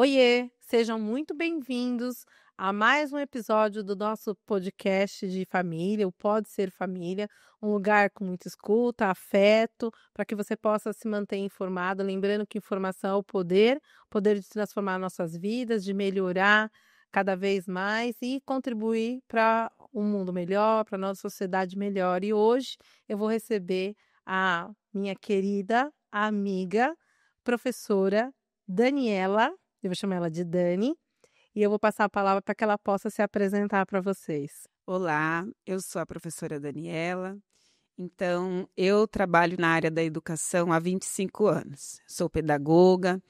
Oiê, sejam muito bem-vindos a mais um episódio do nosso podcast de família, o Pode Ser Família, um lugar com muita escuta, afeto, para que você possa se manter informado, lembrando que informação é o poder de transformar nossas vidas, de melhorar cada vez mais e contribuir para um mundo melhor, para a nossa sociedade melhor. E hoje eu vou receber a minha querida amiga, professora Daniela. Eu vou chamar ela de Dani e eu vou passar a palavra para que ela possa se apresentar para vocês. Olá, eu sou a professora Daniela. Então, eu trabalho na área da educação há 25 anos. Sou pedagoga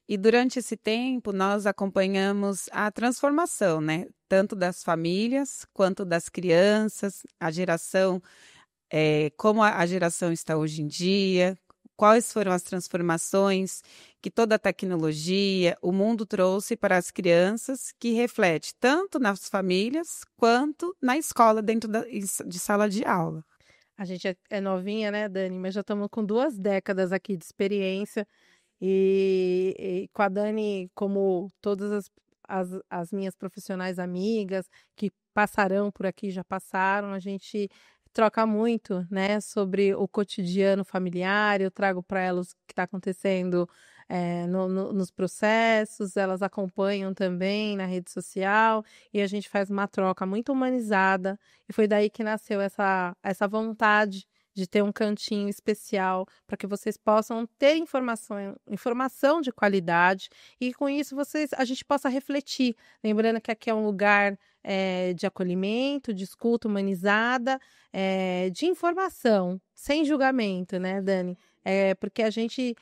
e durante esse tempo nós acompanhamos a transformação, né? Tanto das famílias quanto das crianças, a geração, como a geração está hoje em dia, quais foram as transformações que toda a tecnologia, o mundo trouxe para as crianças, que reflete tanto nas famílias quanto na escola, dentro de sala de aula. A gente é novinha, né, Dani? Mas já estamos com 2 décadas aqui de experiência e com a Dani, como todas as minhas profissionais amigas que passarão por aqui, já passaram, a gente troca muito, né, sobre o cotidiano familiar. Eu trago para elas o que está acontecendo nos processos, elas acompanham também na rede social e a gente faz uma troca muito humanizada. E foi daí que nasceu essa vontade de ter um cantinho especial para que vocês possam ter informação de qualidade e com isso a gente possa refletir. Lembrando que aqui é um lugar de acolhimento, de escuta humanizada, de informação, sem julgamento, né, Dani? Porque a gente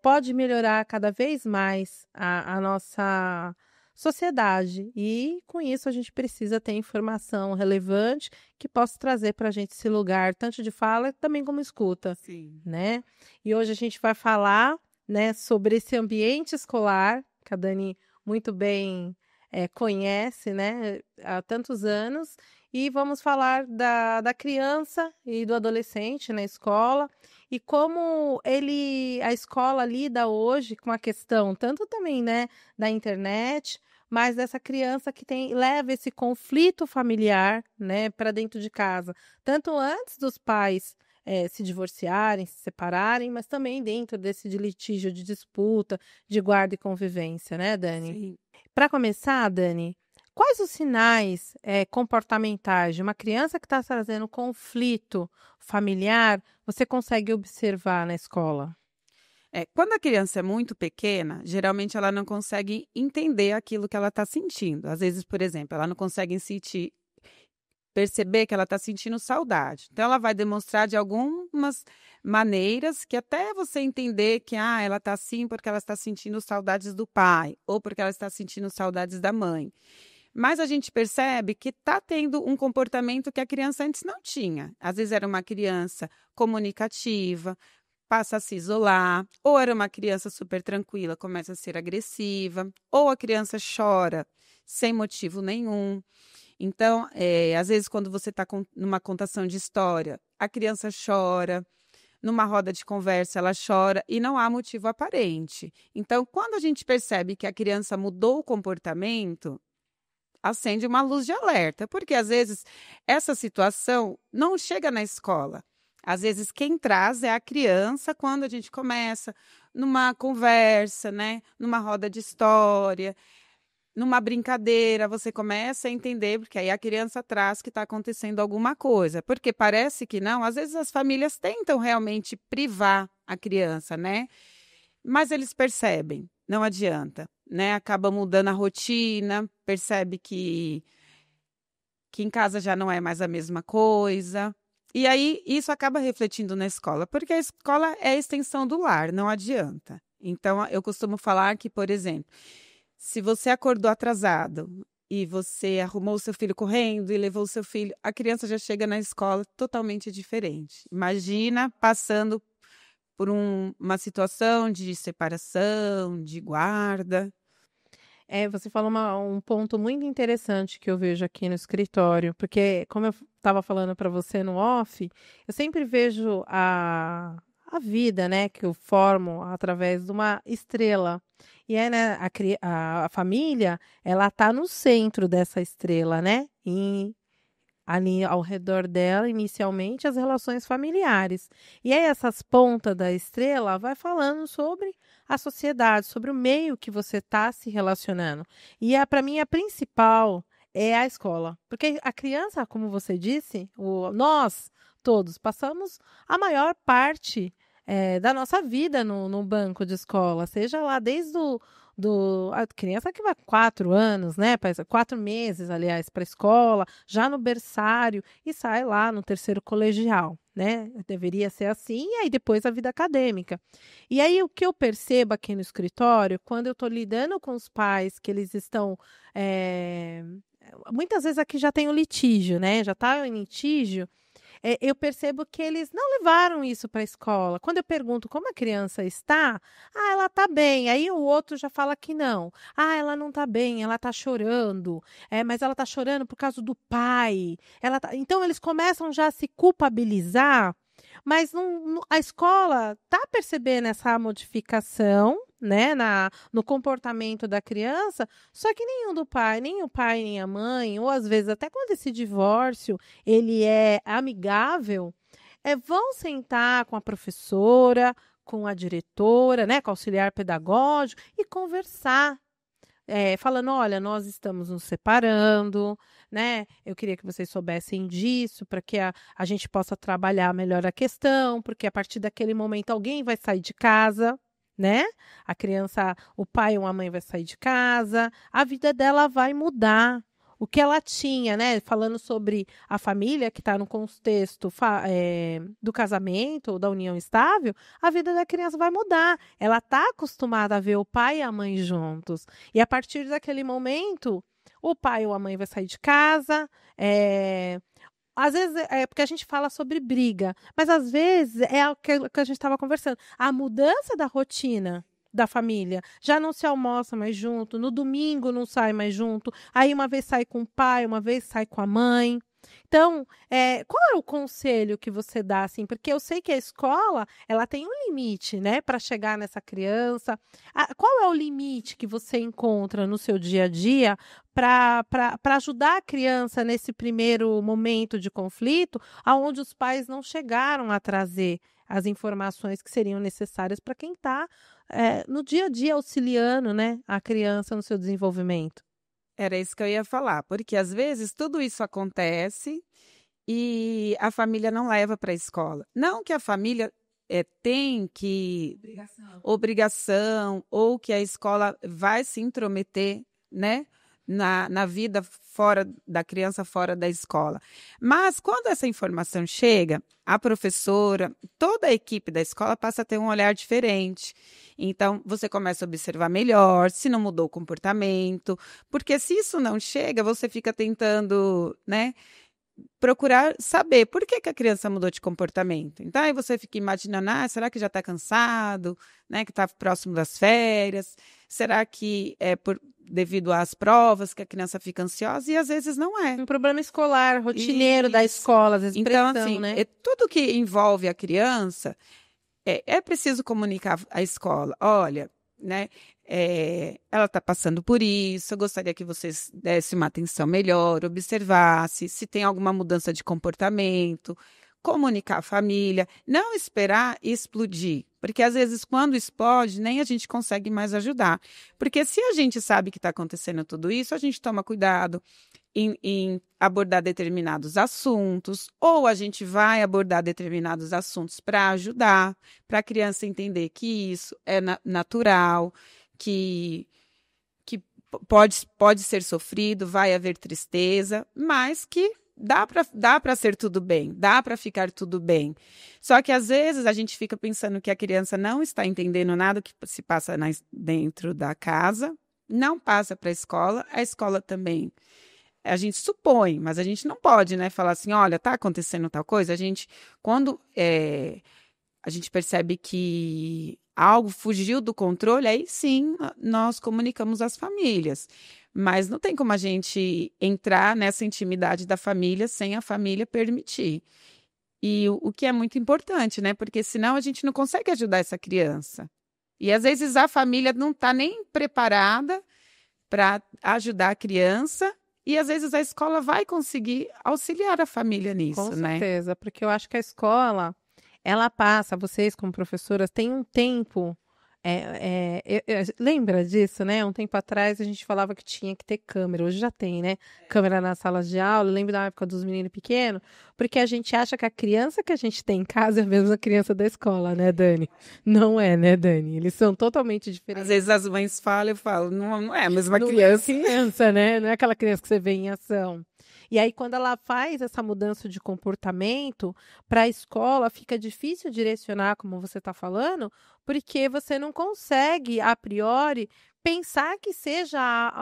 pode melhorar cada vez mais a nossa sociedade e com isso a gente precisa ter informação relevante que possa trazer para a gente esse lugar, tanto de fala também como escuta, Sim. né? E hoje a gente vai falar, né, sobre esse ambiente escolar, que a Dani muito bem conhece, né, há tantos anos, e vamos falar da criança e do adolescente na escola e como a escola lida hoje com a questão, tanto também, né, da internet, mas dessa criança que leva esse conflito familiar, né, para dentro de casa, tanto antes dos pais se divorciarem, se separarem, mas também dentro desse de litígio, de disputa, de guarda e convivência, né, Dani? Sim. Para começar, Dani, quais os sinais comportamentais de uma criança que está trazendo conflito familiar você consegue observar na escola? Quando a criança é muito pequena, geralmente ela não consegue entender aquilo que ela está sentindo. Às vezes, por exemplo, ela não consegue perceber que ela está sentindo saudade. Então, ela vai demonstrar de algumas maneiras que até você entender que ela está assim porque ela está sentindo saudades do pai ou porque ela está sentindo saudades da mãe. Mas a gente percebe que está tendo um comportamento que a criança antes não tinha. Às vezes era uma criança comunicativa, passa a se isolar, ou era uma criança super tranquila, começa a ser agressiva, ou a criança chora sem motivo nenhum. Então, às vezes, quando você está numa contação de história, a criança chora, numa roda de conversa ela chora e não há motivo aparente. Então, quando a gente percebe que a criança mudou o comportamento, acende uma luz de alerta, porque às vezes essa situação não chega na escola. Às vezes quem traz é a criança quando a gente começa numa conversa, né, numa roda de história, numa brincadeira, você começa a entender, porque aí a criança traz que está acontecendo alguma coisa. Porque parece que não, às vezes as famílias tentam realmente privar a criança, né? Mas eles percebem, não adianta, né? Acaba mudando a rotina, percebe que em casa já não é mais a mesma coisa. E aí isso acaba refletindo na escola, porque a escola é a extensão do lar, não adianta. Então, eu costumo falar que, por exemplo, se você acordou atrasado e você arrumou o seu filho correndo e levou o seu filho, a criança já chega na escola totalmente diferente. Imagina passando por uma situação de separação, de guarda. Você falou um ponto muito interessante que eu vejo aqui no escritório, porque como eu estava falando para você no off, eu sempre vejo a vida, né, que eu formo através de uma estrela. E é, né, a família, ela tá no centro dessa estrela, né? E ali ao redor dela, inicialmente, as relações familiares. E aí essas pontas da estrela vai falando sobre a sociedade, sobre o meio que você está se relacionando. E para mim a principal é a escola, porque a criança, como você disse, nós todos passamos a maior parte da nossa vida no banco de escola, seja lá desde a criança que vai 4 anos, né? 4 meses, aliás, para a escola, já no berçário, e sai lá no terceiro colegial, né? Deveria ser assim, e aí depois a vida acadêmica. E aí o que eu percebo aqui no escritório, quando eu estou lidando com os pais, que eles estão. Muitas vezes aqui já tem o litígio, né? Já está em litígio. Eu percebo que eles não levaram isso para a escola. Quando eu pergunto como a criança está, ela está bem. Aí o outro já fala que não. Ela não está bem, ela está chorando. Mas ela está chorando por causa do pai. Então eles começam já a se culpabilizar, mas a escola está percebendo essa modificação, né, no comportamento da criança, só que nenhum do pai, nem o pai, nem a mãe, ou às vezes até quando esse divórcio ele é amigável, vão sentar com a professora, com a diretora, né, com o auxiliar pedagógico e conversar. Falando, olha, nós estamos nos separando, né? Eu queria que vocês soubessem disso, para que a gente possa trabalhar melhor a questão, porque a partir daquele momento alguém vai sair de casa, né? A criança, o pai ou a mãe vai sair de casa, a vida dela vai mudar. O que ela tinha, né? Falando sobre a família que está no contexto do casamento ou da união estável, a vida da criança vai mudar. Ela está acostumada a ver o pai e a mãe juntos. E a partir daquele momento, o pai ou a mãe vai sair de casa. Às vezes é porque a gente fala sobre briga, mas às vezes é o que a gente estava conversando. A mudança da rotina da família. Já não se almoça mais junto, no domingo não sai mais junto, aí uma vez sai com o pai, uma vez sai com a mãe. Então, qual é o conselho que você dá, assim? Porque eu sei que a escola, ela tem um limite, né, para chegar nessa criança. Qual é o limite que você encontra no seu dia a dia para ajudar a criança nesse primeiro momento de conflito, aonde os pais não chegaram a trazer as informações que seriam necessárias para quem está no dia a dia auxiliando, né, a criança no seu desenvolvimento? Era isso que eu ia falar, porque às vezes tudo isso acontece e a família não leva para a escola. Não que a família tem que obrigação ou que a escola vai se intrometer, né, na vida fora da criança, fora da escola. Mas quando essa informação chega, a professora, toda a equipe da escola passa a ter um olhar diferente. Então, você começa a observar melhor se não mudou o comportamento, porque se isso não chega, você fica tentando, né, procurar saber por que a criança mudou de comportamento. Então, aí você fica imaginando, será que já está cansado, né, que está próximo das férias? Será que é devido às provas que a criança fica ansiosa? E às vezes não é. Um problema escolar, rotineiro da escola, às vezes então, pressão, assim, né? Tudo que envolve a criança, é preciso comunicar à escola. Olha, né, ela está passando por isso, eu gostaria que vocês dessem uma atenção melhor, observasse se tem alguma mudança de comportamento, comunicar à família, não esperar explodir, porque às vezes quando explode, nem a gente consegue mais ajudar. Porque se a gente sabe que está acontecendo tudo isso, a gente toma cuidado em abordar determinados assuntos, ou a gente vai abordar determinados assuntos para ajudar, para a criança entender que isso é natural, que pode ser sofrido, vai haver tristeza, mas que dá para ser tudo bem, dá para ficar tudo bem. Só que às vezes a gente fica pensando que a criança não está entendendo nada que se passa dentro da casa, não passa para a escola também. A gente supõe, mas a gente não pode, né, falar assim, olha, está acontecendo tal coisa. Quando a gente percebe que algo fugiu do controle, aí sim nós comunicamos às famílias. Mas não tem como a gente entrar nessa intimidade da família sem a família permitir. E o que é muito importante, né? Porque senão a gente não consegue ajudar essa criança. E às vezes a família não está nem preparada para ajudar a criança, e às vezes a escola vai conseguir auxiliar a família Com nisso, né? certeza, porque eu acho que a escola, ela passa, vocês como professoras, têm um tempo. Lembra disso, né? Um tempo atrás a gente falava que tinha que ter câmera, hoje já tem, né? Câmera nas salas de aula. Eu lembro da época dos meninos pequenos, porque a gente acha que a criança que a gente tem em casa é a mesma criança da escola, né, Dani? Não é, né, Dani? Eles são totalmente Às diferentes. vezes as mães falam, eu falo, não, não é a mesma Não é criança. criança, né? Não é aquela criança que você vê em ação. E aí, quando ela faz essa mudança de comportamento, para a escola fica difícil direcionar, como você está falando, porque você não consegue, a priori, pensar que seja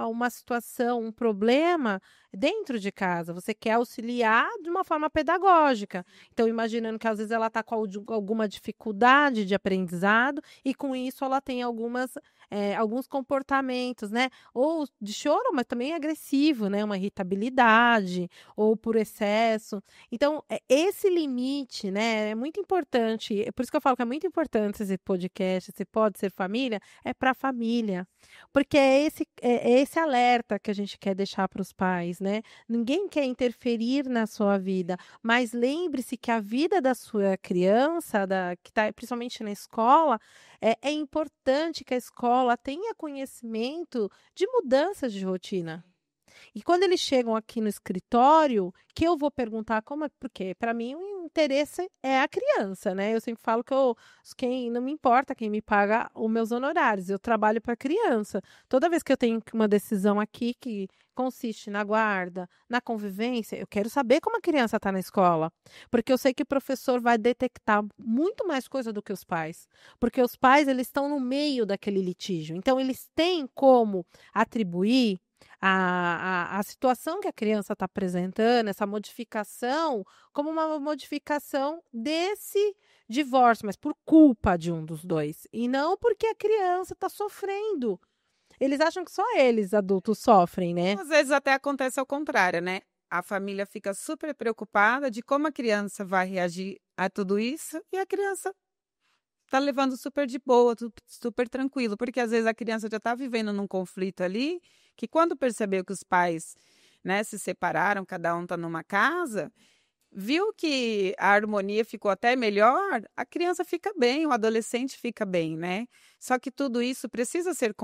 uma situação, um problema dentro de casa. Você quer auxiliar de uma forma pedagógica. Então, imaginando que às vezes ela está com alguma dificuldade de aprendizado e com isso ela tem alguns comportamentos, né? Ou de choro, mas também agressivo, né? Uma irritabilidade ou por excesso. Então, esse limite, né, é muito importante. É por isso que eu falo que é muito importante esse podcast, esse Pode Ser Família, é para a família. Porque é esse alerta que a gente quer deixar para os pais, né? Ninguém quer interferir na sua vida, mas lembre-se que a vida da sua criança, que está principalmente na escola, é importante que a escola tenha conhecimento de mudanças de rotina. E quando eles chegam aqui no escritório, que eu vou perguntar como é, porque para mim o interesse é a criança, né? Eu sempre falo que quem não me importa quem me paga os meus honorários, eu trabalho para a criança. Toda vez que eu tenho uma decisão aqui que consiste na guarda, na convivência, eu quero saber como a criança está na escola, porque eu sei que o professor vai detectar muito mais coisa do que os pais, porque os pais eles estão no meio daquele litígio, então eles têm como atribuir a situação que a criança está apresentando, essa modificação, como uma modificação desse divórcio, mas por culpa de um dos dois. E não porque a criança está sofrendo. Eles acham que só eles, adultos, sofrem, né? Às vezes até acontece ao contrário, né? A família fica super preocupada de como a criança vai reagir a tudo isso, e a criança tá levando super de boa, super tranquilo, porque às vezes a criança já está vivendo num conflito ali, que quando percebeu que os pais, né, se separaram, cada um está numa casa, viu que a harmonia ficou até melhor, a criança fica bem, o adolescente fica bem, né? Só que tudo isso precisa ser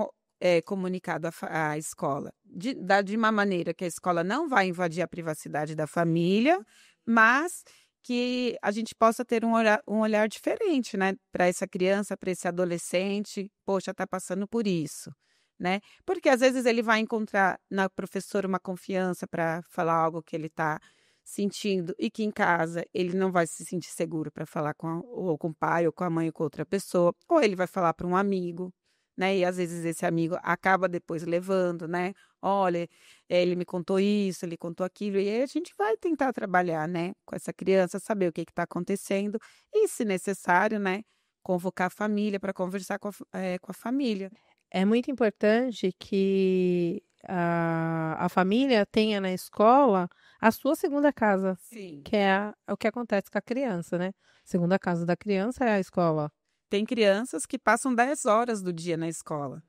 comunicado à escola, de uma maneira que a escola não vai invadir a privacidade da família, mas que a gente possa ter um olhar diferente, né, para essa criança, para esse adolescente, poxa, está passando por isso, né? Porque às vezes ele vai encontrar na professora uma confiança para falar algo que ele está sentindo, e que em casa ele não vai se sentir seguro para falar ou com o pai, ou com a mãe, ou com outra pessoa, ou ele vai falar para um amigo, né? E às vezes esse amigo acaba depois levando, né? Olha, ele me contou isso, ele contou aquilo, e aí a gente vai tentar trabalhar, né, com essa criança, saber o que está acontecendo e, se necessário, né, convocar a família para conversar com a família. É muito importante que a família tenha na escola a sua segunda casa, Sim. que é o que acontece com a criança, né? Segunda casa da criança é a escola. Tem crianças que passam 10 horas do dia na escola.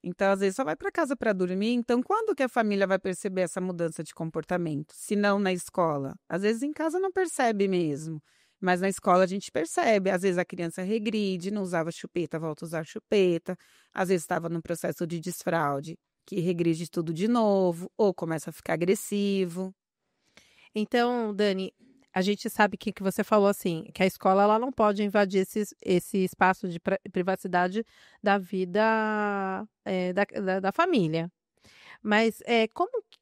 Então, às vezes, só vai para casa para dormir. Então, quando que a família vai perceber essa mudança de comportamento? Se não na escola. Às vezes, em casa não percebe mesmo. Mas na escola a gente percebe. Às vezes, a criança regride, não usava chupeta, volta a usar chupeta. Às vezes, estava num processo de desfraude, que regride tudo de novo, ou começa a ficar agressivo. Então, Dani, a gente sabe que você falou assim, que a escola ela não pode invadir esse espaço de privacidade da vida da família. Mas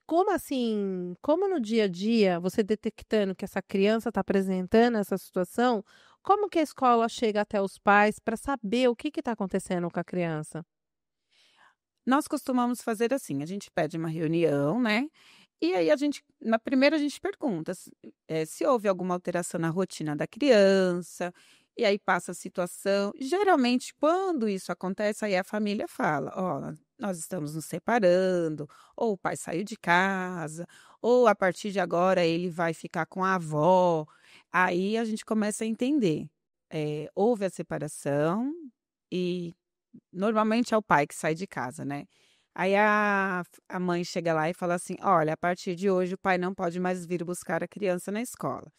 como assim, como no dia a dia, você detectando que essa criança está apresentando essa situação, como que a escola chega até os pais para saber o que está acontecendo com a criança? Nós costumamos fazer assim, a gente pede uma reunião, né? E aí na primeira a gente pergunta se houve alguma alteração na rotina da criança, e aí passa a situação. Geralmente, quando isso acontece, aí a família fala: ó, nós estamos nos separando, ou o pai saiu de casa, ou a partir de agora ele vai ficar com a avó. Aí a gente começa a entender. Houve a separação e normalmente é o pai que sai de casa, né? Aí a mãe chega lá e fala assim: olha, a partir de hoje o pai não pode mais vir buscar a criança na escola.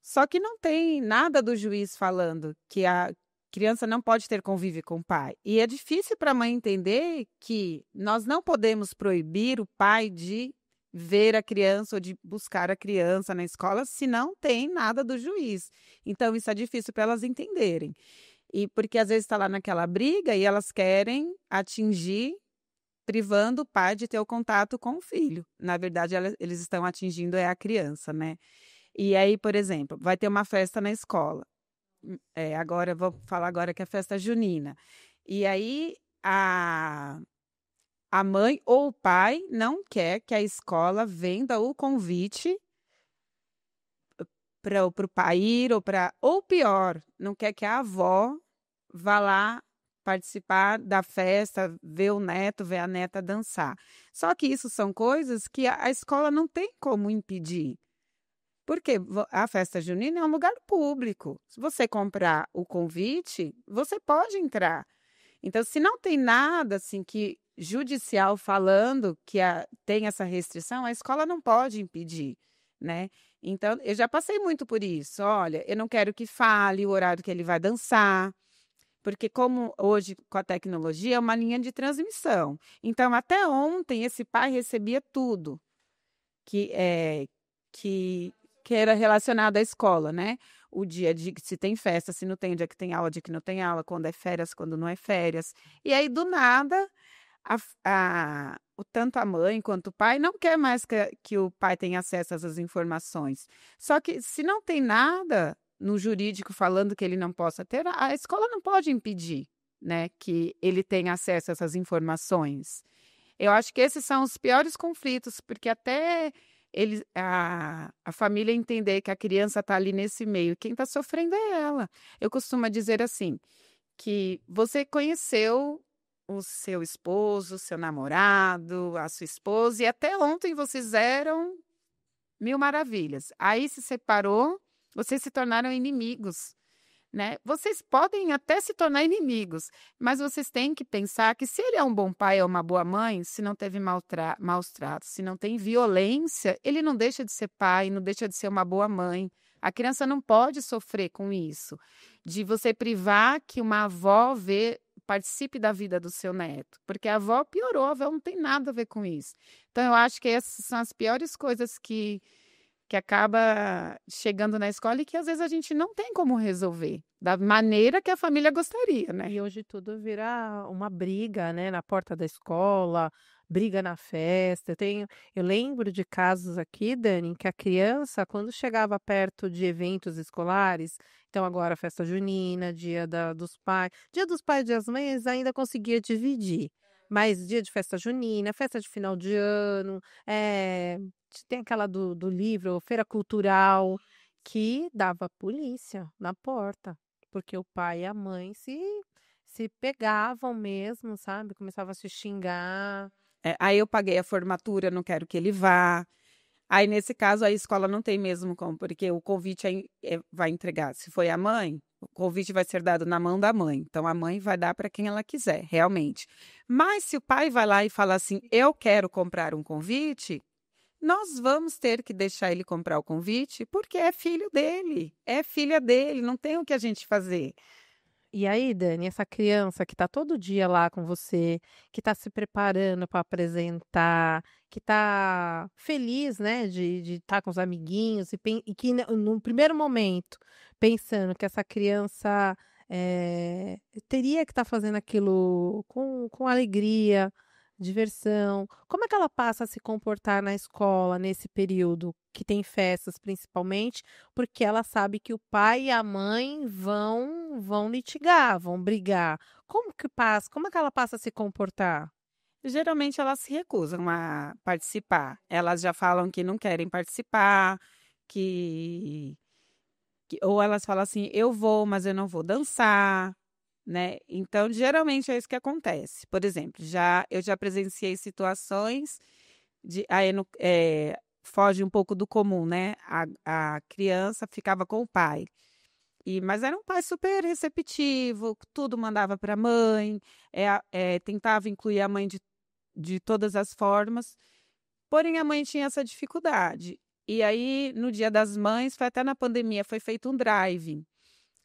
Só que não tem nada do juiz falando que a criança não pode ter convívio com o pai. E é difícil para a mãe entender que nós não podemos proibir o pai de ver a criança ou de buscar a criança na escola se não tem nada do juiz. Então, isso é difícil para elas entenderem. E porque às vezes está lá naquela briga e elas querem atingir, privando o pai de ter o contato com o filho. Na verdade, eles estão atingindo a criança, né? E aí, por exemplo, vai ter uma festa na escola. Agora, vou falar agora que é festa junina. E aí, a mãe ou o pai não quer que a escola venda o convite para o pai ir, ou pior, não quer que a avó vá lá participar da festa, ver o neto, ver a neta dançar. Só que isso são coisas que a escola não tem como impedir. Porque a festa junina é um lugar público. Se você comprar o convite, você pode entrar. Então, se não tem nada assim que judicial falando que tem essa restrição, a escola não pode impedir, né? Então, eu já passei muito por isso. Olha, eu não quero que fale o horário que ele vai dançar, porque como hoje com a tecnologia é uma linha de transmissão. Então, até ontem esse pai recebia tudo que que era relacionado à escola, né? O dia de se tem festa, se não tem, o dia que tem aula, o dia que não tem aula, quando é férias, quando não é férias. E aí, do nada, tanto a mãe quanto o pai não quer mais que o pai tenha acesso a essas informações. Só que se não tem nada no jurídico falando que ele não possa ter, a escola não pode impedir, né, que ele tenha acesso a essas informações. Eu acho que esses são os piores conflitos, porque até a família entender que a criança está ali nesse meio, quem está sofrendo é ela. Eu costumo dizer assim, que você conheceu o seu esposo, o seu namorado, a sua esposa, e até ontem vocês eram mil maravilhas. Aí se separou, vocês se tornaram inimigos, né? Vocês podem até se tornar inimigos, mas vocês têm que pensar que se ele é um bom pai ou uma boa mãe, se não teve maus tratos, se não tem violência, ele não deixa de ser pai, não deixa de ser uma boa mãe. A criança não pode sofrer com isso, de você privar que uma avó participe da vida do seu neto, porque a avó piorou, a avó não tem nada a ver com isso. Então, eu acho que essas são as piores coisas que acaba chegando na escola e que às vezes a gente não tem como resolver da maneira que a família gostaria, né? E hoje tudo vira uma briga, né, na porta da escola, briga na festa. Eu lembro de casos aqui, Dani, em que a criança, quando chegava perto de eventos escolares, então agora festa junina, dia dos pais e das mães ainda conseguia dividir. Mas dia de festa junina, festa de final de ano, tem aquela do livro, feira cultural, que dava polícia na porta, porque o pai e a mãe se pegavam mesmo, sabe? Começavam a se xingar. Aí eu paguei a formatura, não quero que ele vá. Aí, nesse caso, a escola não tem mesmo como, porque o convite vai entregar. Se foi a mãe, o convite vai ser dado na mão da mãe. Então, a mãe vai dar para quem ela quiser, realmente. Mas se o pai vai lá e fala assim, eu quero comprar um convite, nós vamos ter que deixar ele comprar o convite, porque é filho dele, é filha dele, não tem o que a gente fazer. E aí, Dani, essa criança que está todo dia lá com você, que está se preparando para apresentar, que está feliz, né, de estar com os amiguinhos e que no primeiro momento pensando que essa criança teria que estar fazendo aquilo com alegria, diversão. Como é que ela passa a se comportar na escola nesse período que tem festas, principalmente? Porque ela sabe que o pai e a mãe vão litigar, vão brigar. Como é que ela passa a se comportar? Geralmente elas se recusam a participar. Elas já falam que não querem participar, ou elas falam assim, eu vou, mas eu não vou dançar, né? Então, geralmente é isso que acontece. Por exemplo, eu já presenciei situações de foge um pouco do comum, né? A criança ficava com o pai. Mas era um pai super receptivo, tudo mandava para a mãe, tentava incluir a mãe de todas as formas, porém a mãe tinha essa dificuldade. E aí, no Dia das Mães, foi até na pandemia, foi feito um drive,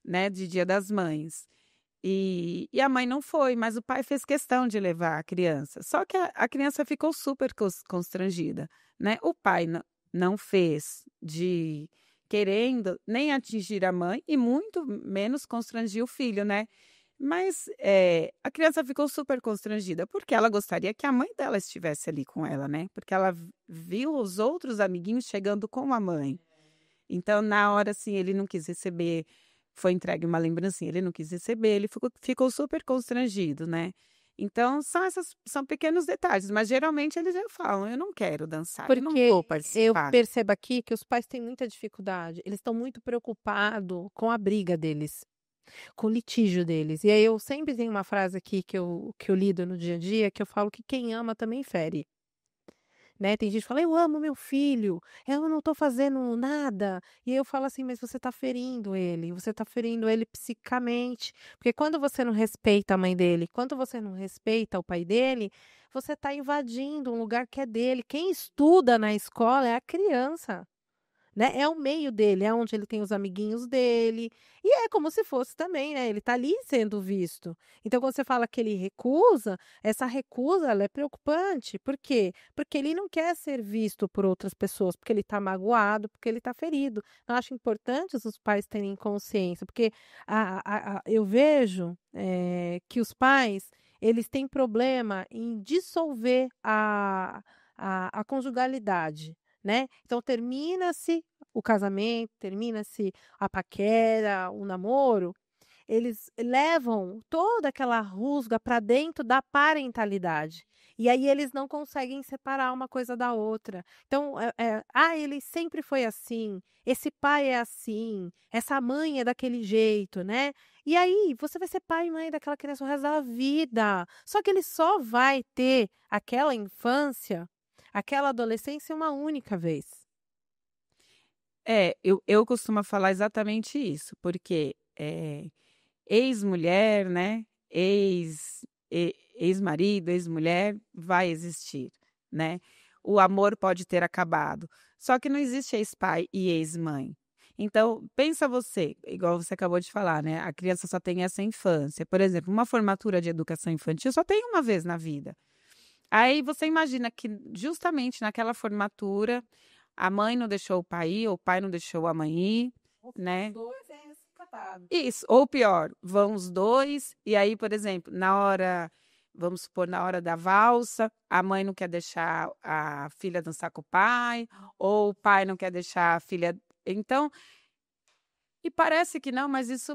né, de Dia das Mães. E a mãe não foi, mas o pai fez questão de levar a criança. Só que a criança ficou super constrangida, né? O pai não fez de querendo nem atingir a mãe e muito menos constrangir o filho, né? Mas a criança ficou super constrangida porque ela gostaria que a mãe dela estivesse ali com ela, né? Porque ela viu os outros amiguinhos chegando com a mãe. Então, na hora, assim, ele não quis receber, foi entregue uma lembrancinha, ele não quis receber, ele ficou super constrangido, né? Então, são pequenos detalhes, mas geralmente eles já falam, eu não quero dançar, eu não Porque vou eu participar. percebo aqui que os pais têm muita dificuldade, eles estão muito preocupados com a briga deles, com o litígio deles. E aí eu sempre tenho uma frase aqui que eu lido no dia a dia, que eu falo que quem ama também fere. Né, tem gente que fala: "Eu amo meu filho, eu não estou fazendo nada", e eu falo assim: "Mas você está ferindo ele psicicamente", porque quando você não respeita a mãe dele, quando você não respeita o pai dele, você está invadindo um lugar que é dele. Quem estuda na escola é a criança. Né, é o meio dele, é onde ele tem os amiguinhos dele, e é como se fosse também, né, ele tá ali sendo visto. Então quando você fala que ele recusa, essa recusa ela é preocupante, por quê? Porque ele não quer ser visto por outras pessoas, porque ele tá magoado, porque ele tá ferido. Eu acho importante os pais terem consciência, porque eu vejo, que os pais, eles têm problema em dissolver a conjugalidade, né. Então termina-se o casamento, termina-se a paquera, o namoro, eles levam toda aquela rusga para dentro da parentalidade. E aí eles não conseguem separar uma coisa da outra. Então, ele sempre foi assim, esse pai é assim, essa mãe é daquele jeito, né. E aí você vai ser pai e mãe daquela criança o resto da vida. Só que ele só vai ter aquela infância, aquela adolescência uma única vez. Eu costumo falar exatamente isso, porque, ex-mulher, né, ex-marido, ex-mulher, vai existir, né. O amor pode ter acabado, só que não existe ex-pai e ex-mãe. Então, pensa você, igual você acabou de falar, né, a criança só tem essa infância. Por exemplo, uma formatura de educação infantil só tem uma vez na vida. Aí você imagina que justamente naquela formatura, a mãe não deixou o pai ir, ou o pai não deixou a mãe ir, né. 2 é rescatado. Isso, ou pior, vão os 2, e aí, por exemplo, vamos supor, na hora da valsa, a mãe não quer deixar a filha dançar com o pai, ou o pai não quer deixar a filha, então, e parece que não, mas isso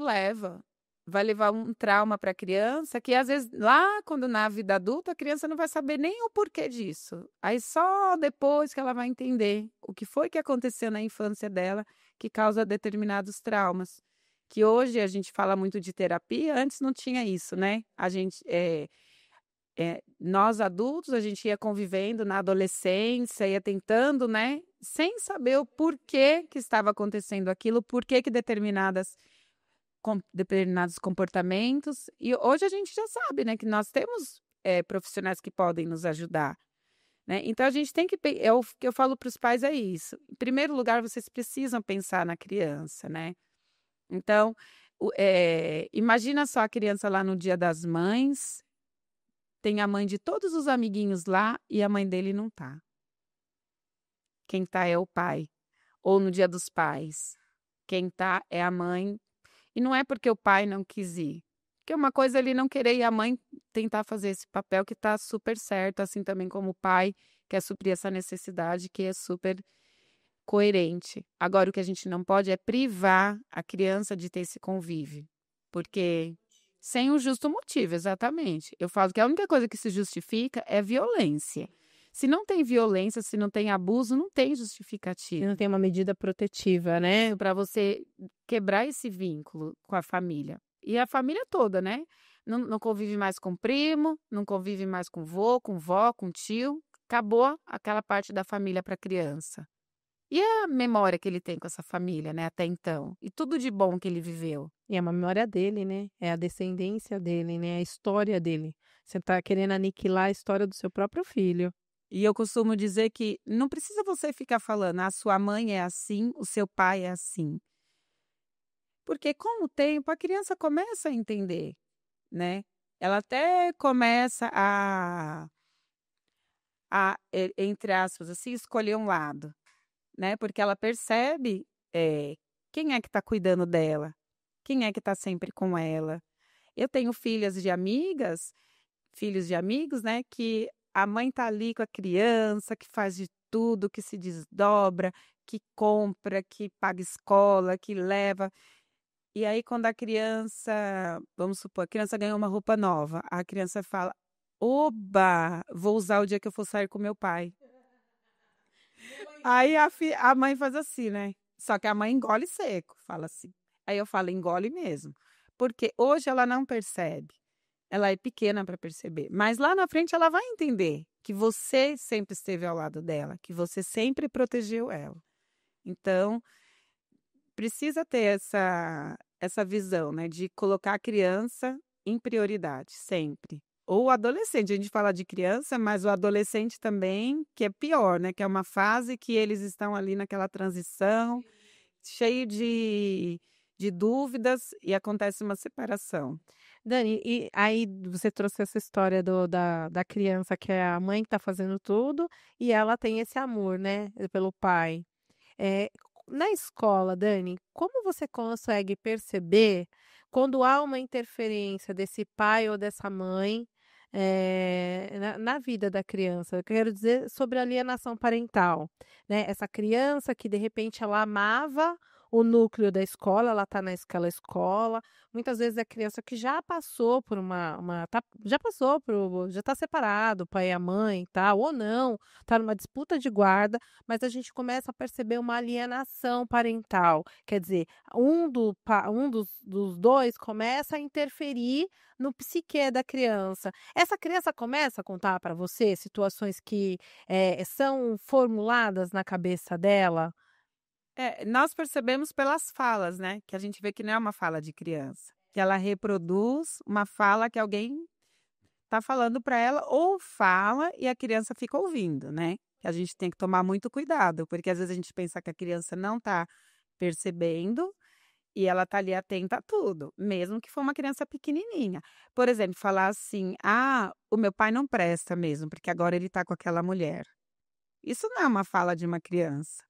vai levar um trauma para a criança que às vezes lá quando na vida adulta a criança não vai saber nem o porquê disso. Aí só depois que ela vai entender o que foi que aconteceu na infância dela que causa determinados traumas. Que hoje a gente fala muito de terapia, antes não tinha isso, né? Nós adultos, a gente ia convivendo na adolescência, ia tentando, né, sem saber o porquê que estava acontecendo aquilo, porquê que determinados comportamentos. E hoje a gente já sabe, né, que nós temos, profissionais que podem nos ajudar, né. Então a gente tem o que eu falo para os pais é isso: em primeiro lugar, vocês precisam pensar na criança, né. Então, imagina só a criança lá no Dia das Mães, tem a mãe de todos os amiguinhos lá e a mãe dele não tá. Quem tá é o pai. Ou no Dia dos Pais, quem tá é a mãe, e não é porque o pai não quis ir, porque uma coisa é ele não querer e a mãe tentar fazer esse papel que tá super certo, assim também como o pai quer suprir essa necessidade que é super coerente. Agora o que a gente não pode é privar a criança de ter esse convívio, porque sem um justo motivo, exatamente. Eu falo que a única coisa que se justifica é violência. Se não tem violência, se não tem abuso, não tem E justificativa não tem uma medida protetiva, né. para você quebrar esse vínculo com a família. E a família toda, né. Não convive mais com primo, não convive mais com vô, com vó, com tio, acabou aquela parte da família para a criança. E a memória que ele tem com essa família, né, até então? E tudo de bom que ele viveu? E é uma memória dele, né, é a descendência dele, né, a história dele. Você tá querendo aniquilar a história do seu próprio filho. E eu costumo dizer que não precisa você ficar falando: "A sua mãe é assim, o seu pai é assim", porque com o tempo a criança começa a entender, né. Ela até começa entre aspas, assim, escolher um lado, né, porque ela percebe, quem é que está cuidando dela, quem é que está sempre com ela. Eu tenho filhos de amigos, né, que a mãe tá ali com a criança, que faz de tudo, que se desdobra, que compra, que paga escola, que leva. E aí quando a criança, vamos supor, a criança ganhou uma roupa nova, a criança fala: "Oba, vou usar o dia que eu for sair com meu pai". Aí a mãe faz assim, né, só que a mãe engole seco, fala assim. Aí eu falo: "Engole mesmo", porque hoje ela não percebe. Ela é pequena para perceber, mas lá na frente ela vai entender que você sempre esteve ao lado dela, que você sempre protegeu ela. Então, precisa ter essa visão, né, de colocar a criança em prioridade, sempre. Ou o adolescente, a gente fala de criança, mas o adolescente também, que é pior, né, que é uma fase que eles estão ali naquela transição, cheio de dúvidas e acontece uma separação. Dani, e aí você trouxe essa história da criança que é a mãe que tá fazendo tudo e ela tem esse amor, né, pelo pai. Eh, na escola, Dani, como você consegue perceber quando há uma interferência desse pai ou dessa mãe, na vida da criança? Eu quero dizer sobre alienação parental, né, essa criança que de repente ela amava o núcleo da escola, ela está naquela escola, muitas vezes é criança que já passou por já passou por já está separado, o pai e a mãe, tal, ou não, está numa disputa de guarda, mas a gente começa a perceber uma alienação parental. Quer dizer, um dos 2 começa a interferir no psiquê da criança. Essa criança começa a contar para você situações que, são formuladas na cabeça dela? É, nós percebemos pelas falas, né, que a gente vê que não é uma fala de criança, que ela reproduz uma fala que alguém está falando para ela ou fala e a criança fica ouvindo, né. Que a gente tem que tomar muito cuidado, porque às vezes a gente pensa que a criança não está percebendo e ela está ali atenta a tudo, mesmo que for uma criança pequenininha. Por exemplo, falar assim: "Ah, o meu pai não presta mesmo, porque agora ele está com aquela mulher". Isso não é uma fala de uma criança,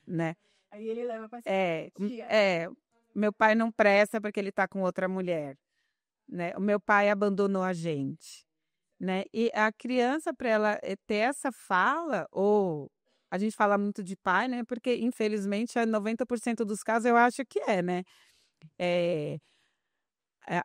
né. Aí ele leva para tia. Meu pai não presta porque ele está com outra mulher, né, o meu pai abandonou a gente, né. E a criança para ela, ter essa fala ou a gente fala muito de pai, né, porque infelizmente é 90% dos casos eu acho que é, né. Eh,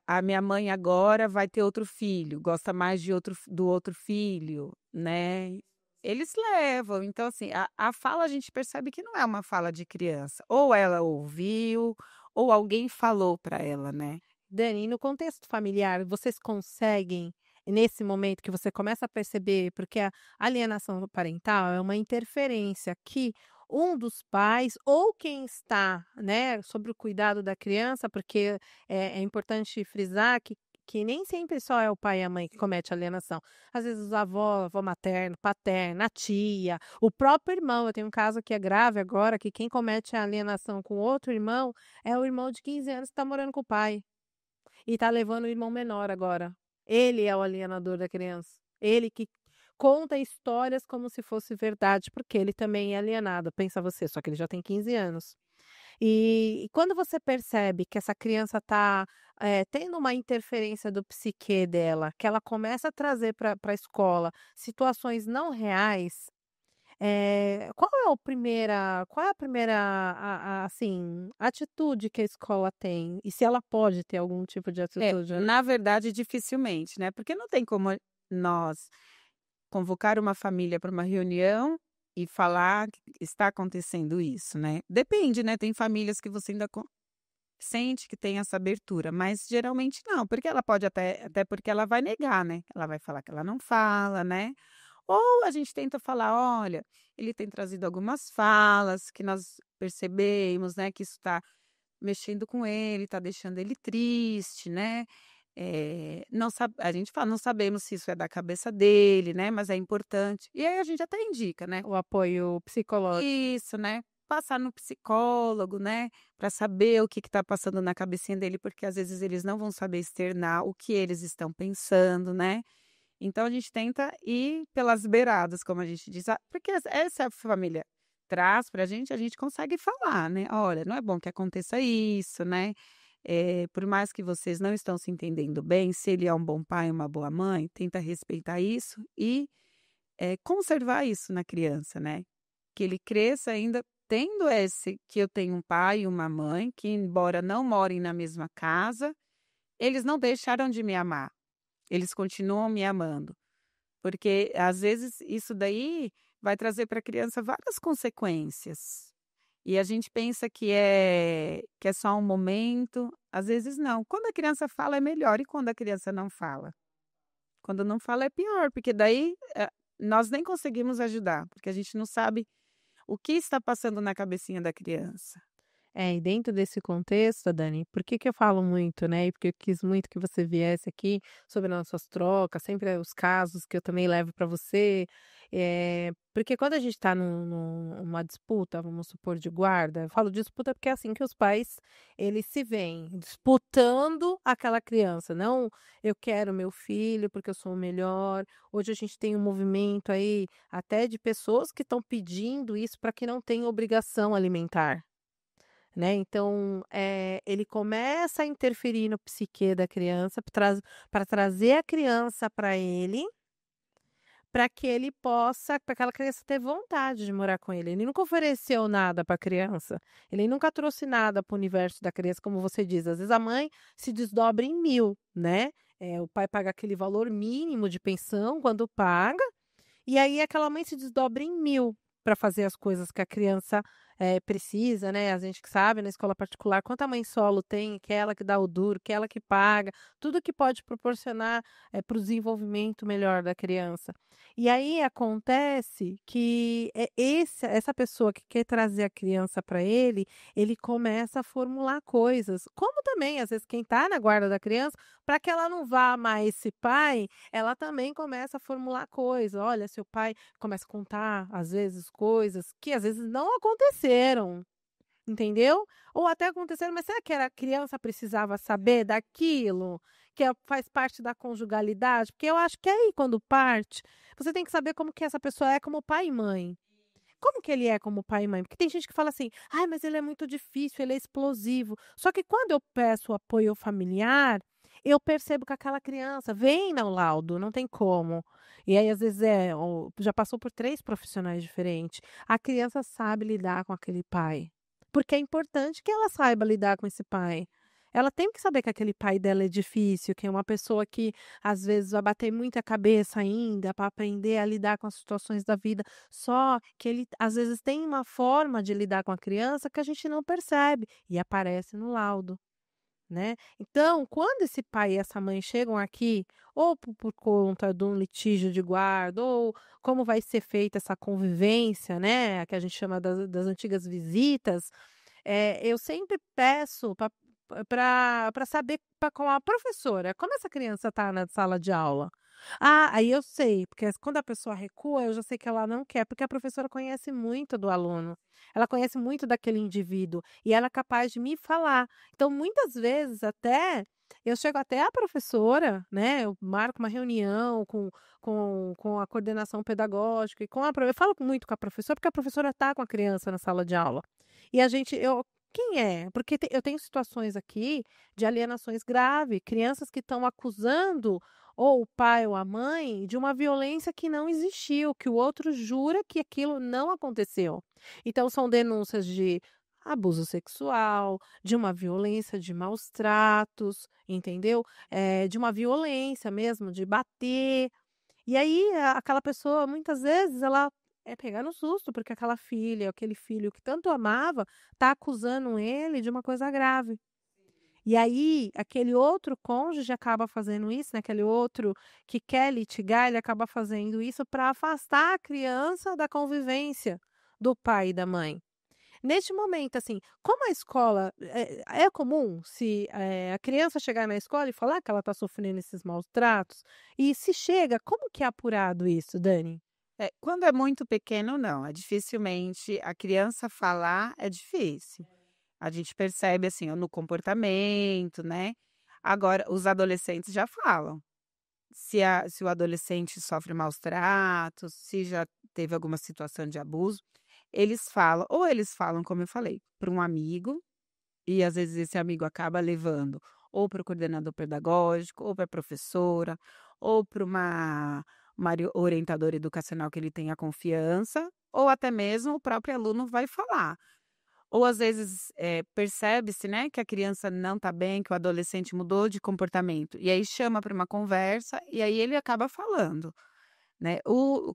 a minha mãe agora vai ter outro filho, gosta mais de do outro filho, né. Eles levam, então assim, a fala a gente percebe que não é uma fala de criança, ou ela ouviu, ou alguém falou para ela, né. Dani, e no contexto familiar, vocês conseguem, nesse momento que você começa a perceber, porque a alienação parental é uma interferência que um dos pais ou quem está, né, sobre o cuidado da criança, porque é importante frisar que nem sempre só é o pai e a mãe que comete alienação. Às vezes os avós, avó materno, paterna, a tia, o próprio irmão. Eu tenho um caso que é grave agora, que quem comete a alienação com outro irmão é o irmão de 15 anos que está morando com o pai. E tá levando o irmão menor agora. Ele é o alienador da criança. Ele que conta histórias como se fosse verdade, porque ele também é alienado, pensa você, só que ele já tem 15 anos. E quando você percebe que essa criança está tendo uma interferência do psiquê dela, que ela começa a trazer para a escola situações não reais, qual é a primeira assim, atitude que a escola tem? E se ela pode ter algum tipo de atitude? Na verdade dificilmente, né, porque não tem como nós convocar uma família para uma reunião e falar que está acontecendo isso, né. Depende, né, tem famílias que você ainda sente que tem essa abertura, mas geralmente não, porque ela pode até porque ela vai negar, né, ela vai falar que ela não fala, né, Ou a gente tenta falar: "Olha, ele tem trazido algumas falas que nós percebemos, né, que isso está mexendo com ele, está deixando ele triste, né". Não sabe a gente fala: "Não sabemos se isso é da cabeça dele, né, mas é importante". E aí a gente até indica, né. O apoio psicológico. Isso, né. Passar no psicólogo, né, para saber o que está passando na cabecinha dele, porque às vezes eles não vão saber externar o que eles estão pensando, né. Então a gente tenta ir pelas beiradas, como a gente diz, porque essa família traz para a gente consegue falar, né: "Olha, não é bom que aconteça isso, né, por mais que vocês não estão se entendendo bem, se ele é um bom pai, uma boa mãe, tenta respeitar isso e, conservar isso na criança, né, que ele cresça ainda tendo esse que eu tenho um pai e uma mãe que embora não morem na mesma casa, eles não deixaram de me amar, eles continuam me amando". Porque, às vezes, isso daí vai trazer para a criança várias consequências. E a gente pensa que é só um momento, às vezes não. Quando a criança fala é melhor e quando a criança não fala? Quando não fala é pior, porque daí, nós nem conseguimos ajudar, porque a gente não sabe o que está passando na cabecinha da criança. É, e dentro desse contexto, Dani, por que que eu falo muito, né, e porque eu quis muito que você viesse aqui sobre as nossas trocas, sempre os casos que eu também levo para você, porque quando a gente está numa disputa, vamos supor, de guarda, eu falo disputa porque é assim que os pais, eles se veem, disputando aquela criança, não eu quero meu filho porque eu sou o melhor. Hoje a gente tem um movimento aí até de pessoas que estão pedindo isso para que não tenha obrigação alimentar. Né, então, ele começa a interferir no psiquê da criança pra trazer a criança para ele, para que ele possa para aquela criança ter vontade de morar com ele. Ele nunca ofereceu nada para a criança, ele nunca trouxe nada para o universo da criança, como você diz, às vezes a mãe se desdobra em 1000, né, o pai paga aquele valor mínimo de pensão quando paga, e aí aquela mãe se desdobra em 1000 para fazer as coisas que a criança, precisa, né, a gente que sabe na escola particular quanta mãe solo tem, que é ela que dá o duro, que é ela que paga, tudo que pode proporcionar, para o desenvolvimento melhor da criança. E aí acontece que, essa pessoa que quer trazer a criança para ele, ele começa a formular coisas, como também às vezes quem está na guarda da criança, para que ela não vá amar esse pai, ela também começa a formular coisas. Olha, seu pai começa a contar, às vezes, coisas que às vezes não aconteceram, entendeu? Ou até aconteceram, mas será que a criança precisava saber daquilo? Faz parte da conjugalidade? Porque eu acho que aí, quando parte, você tem que saber como que essa pessoa é como pai e mãe. Como que ele é como pai e mãe? Porque tem gente que fala assim: "Ai, mas ele é muito difícil, ele é explosivo". Só que quando eu peço apoio familiar, eu percebo que aquela criança vem no laudo, não tem como. E aí, às vezes, já passou por 3 profissionais diferentes. A criança sabe lidar com aquele pai, porque é importante que ela saiba lidar com esse pai. Ela tem que saber que aquele pai dela é difícil, que é uma pessoa que, às vezes, vai bater muita cabeça ainda para aprender a lidar com as situações da vida. Só que ele, às vezes, tem uma forma de lidar com a criança que a gente não percebe e aparece no laudo, né. Então, quando esse pai e essa mãe chegam aqui, ou por conta de um litígio de guarda, ou como vai ser feita essa convivência, né, que a gente chama das antigas visitas, eu sempre peço para saber com a professora, como essa criança está na sala de aula. Ah, aí eu sei, porque quando a pessoa recua, eu já sei que ela não quer, porque a professora conhece muito do aluno, ela conhece muito daquele indivíduo, e ela é capaz de me falar. Então, muitas vezes até, eu chego até a professora, né, eu marco uma reunião com a coordenação pedagógica e eu falo muito com a professora, porque a professora está com a criança na sala de aula. E a gente eu quem é? Porque eu tenho situações aqui de alienações grave, crianças que estão acusando ou o pai ou a mãe de uma violência que não existiu, que o outro jura que aquilo não aconteceu. Então são denúncias de abuso sexual, de uma violência de maus tratos, entendeu? De uma violência mesmo, de bater. E aí aquela pessoa muitas vezes ela é pegar no susto, porque aquela filha, aquele filho que tanto amava, está acusando ele de uma coisa grave. E aí, aquele outro cônjuge acaba fazendo isso, né, aquele outro que quer litigar, ele acaba fazendo isso para afastar a criança da convivência do pai e da mãe. Neste momento, assim, como a escola é comum se, a criança chegar na escola e falar que ela está sofrendo esses maus tratos? E se chega, como que é apurado isso, Dani? Quando é muito pequeno, não, dificilmente a criança falar é difícil. A gente percebe, assim, no comportamento, né. Agora os adolescentes já falam. Se o adolescente sofre maus tratos, se já teve alguma situação de abuso, eles falam ou eles falam, como eu falei, para um amigo, e às vezes esse amigo acaba levando ou para o coordenador pedagógico, ou para a professora, ou para uma orientadora educacional que ele tenha confiança, ou até mesmo o próprio aluno vai falar. Ou às vezes, percebe-se, né, que a criança não está bem, que o adolescente mudou de comportamento, e aí chama para uma conversa, e aí ele acaba falando, né.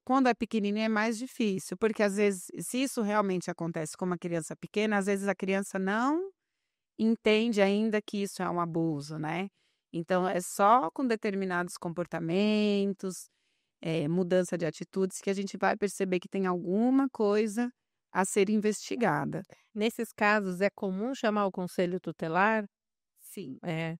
Quando é pequenininho é mais difícil, porque às vezes, se isso realmente acontece com uma criança pequena, às vezes a criança não entende ainda que isso é um abuso, né. Então é só com determinados comportamentos, mudança de atitudes, que a gente vai perceber que tem alguma coisa a ser investigada. Nesses casos, é comum chamar o conselho tutelar? Sim. É.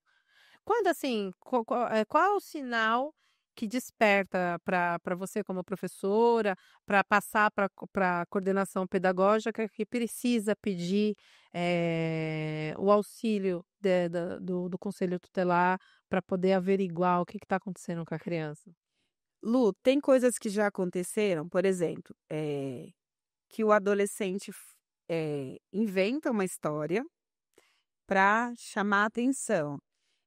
Quando assim, qual é o sinal que desperta para você como professora, para passar para a coordenação pedagógica que precisa pedir, o auxílio do conselho tutelar para poder averiguar o que está acontecendo com a criança? Lu, tem coisas que já aconteceram, por exemplo, que o adolescente inventa uma história para chamar atenção.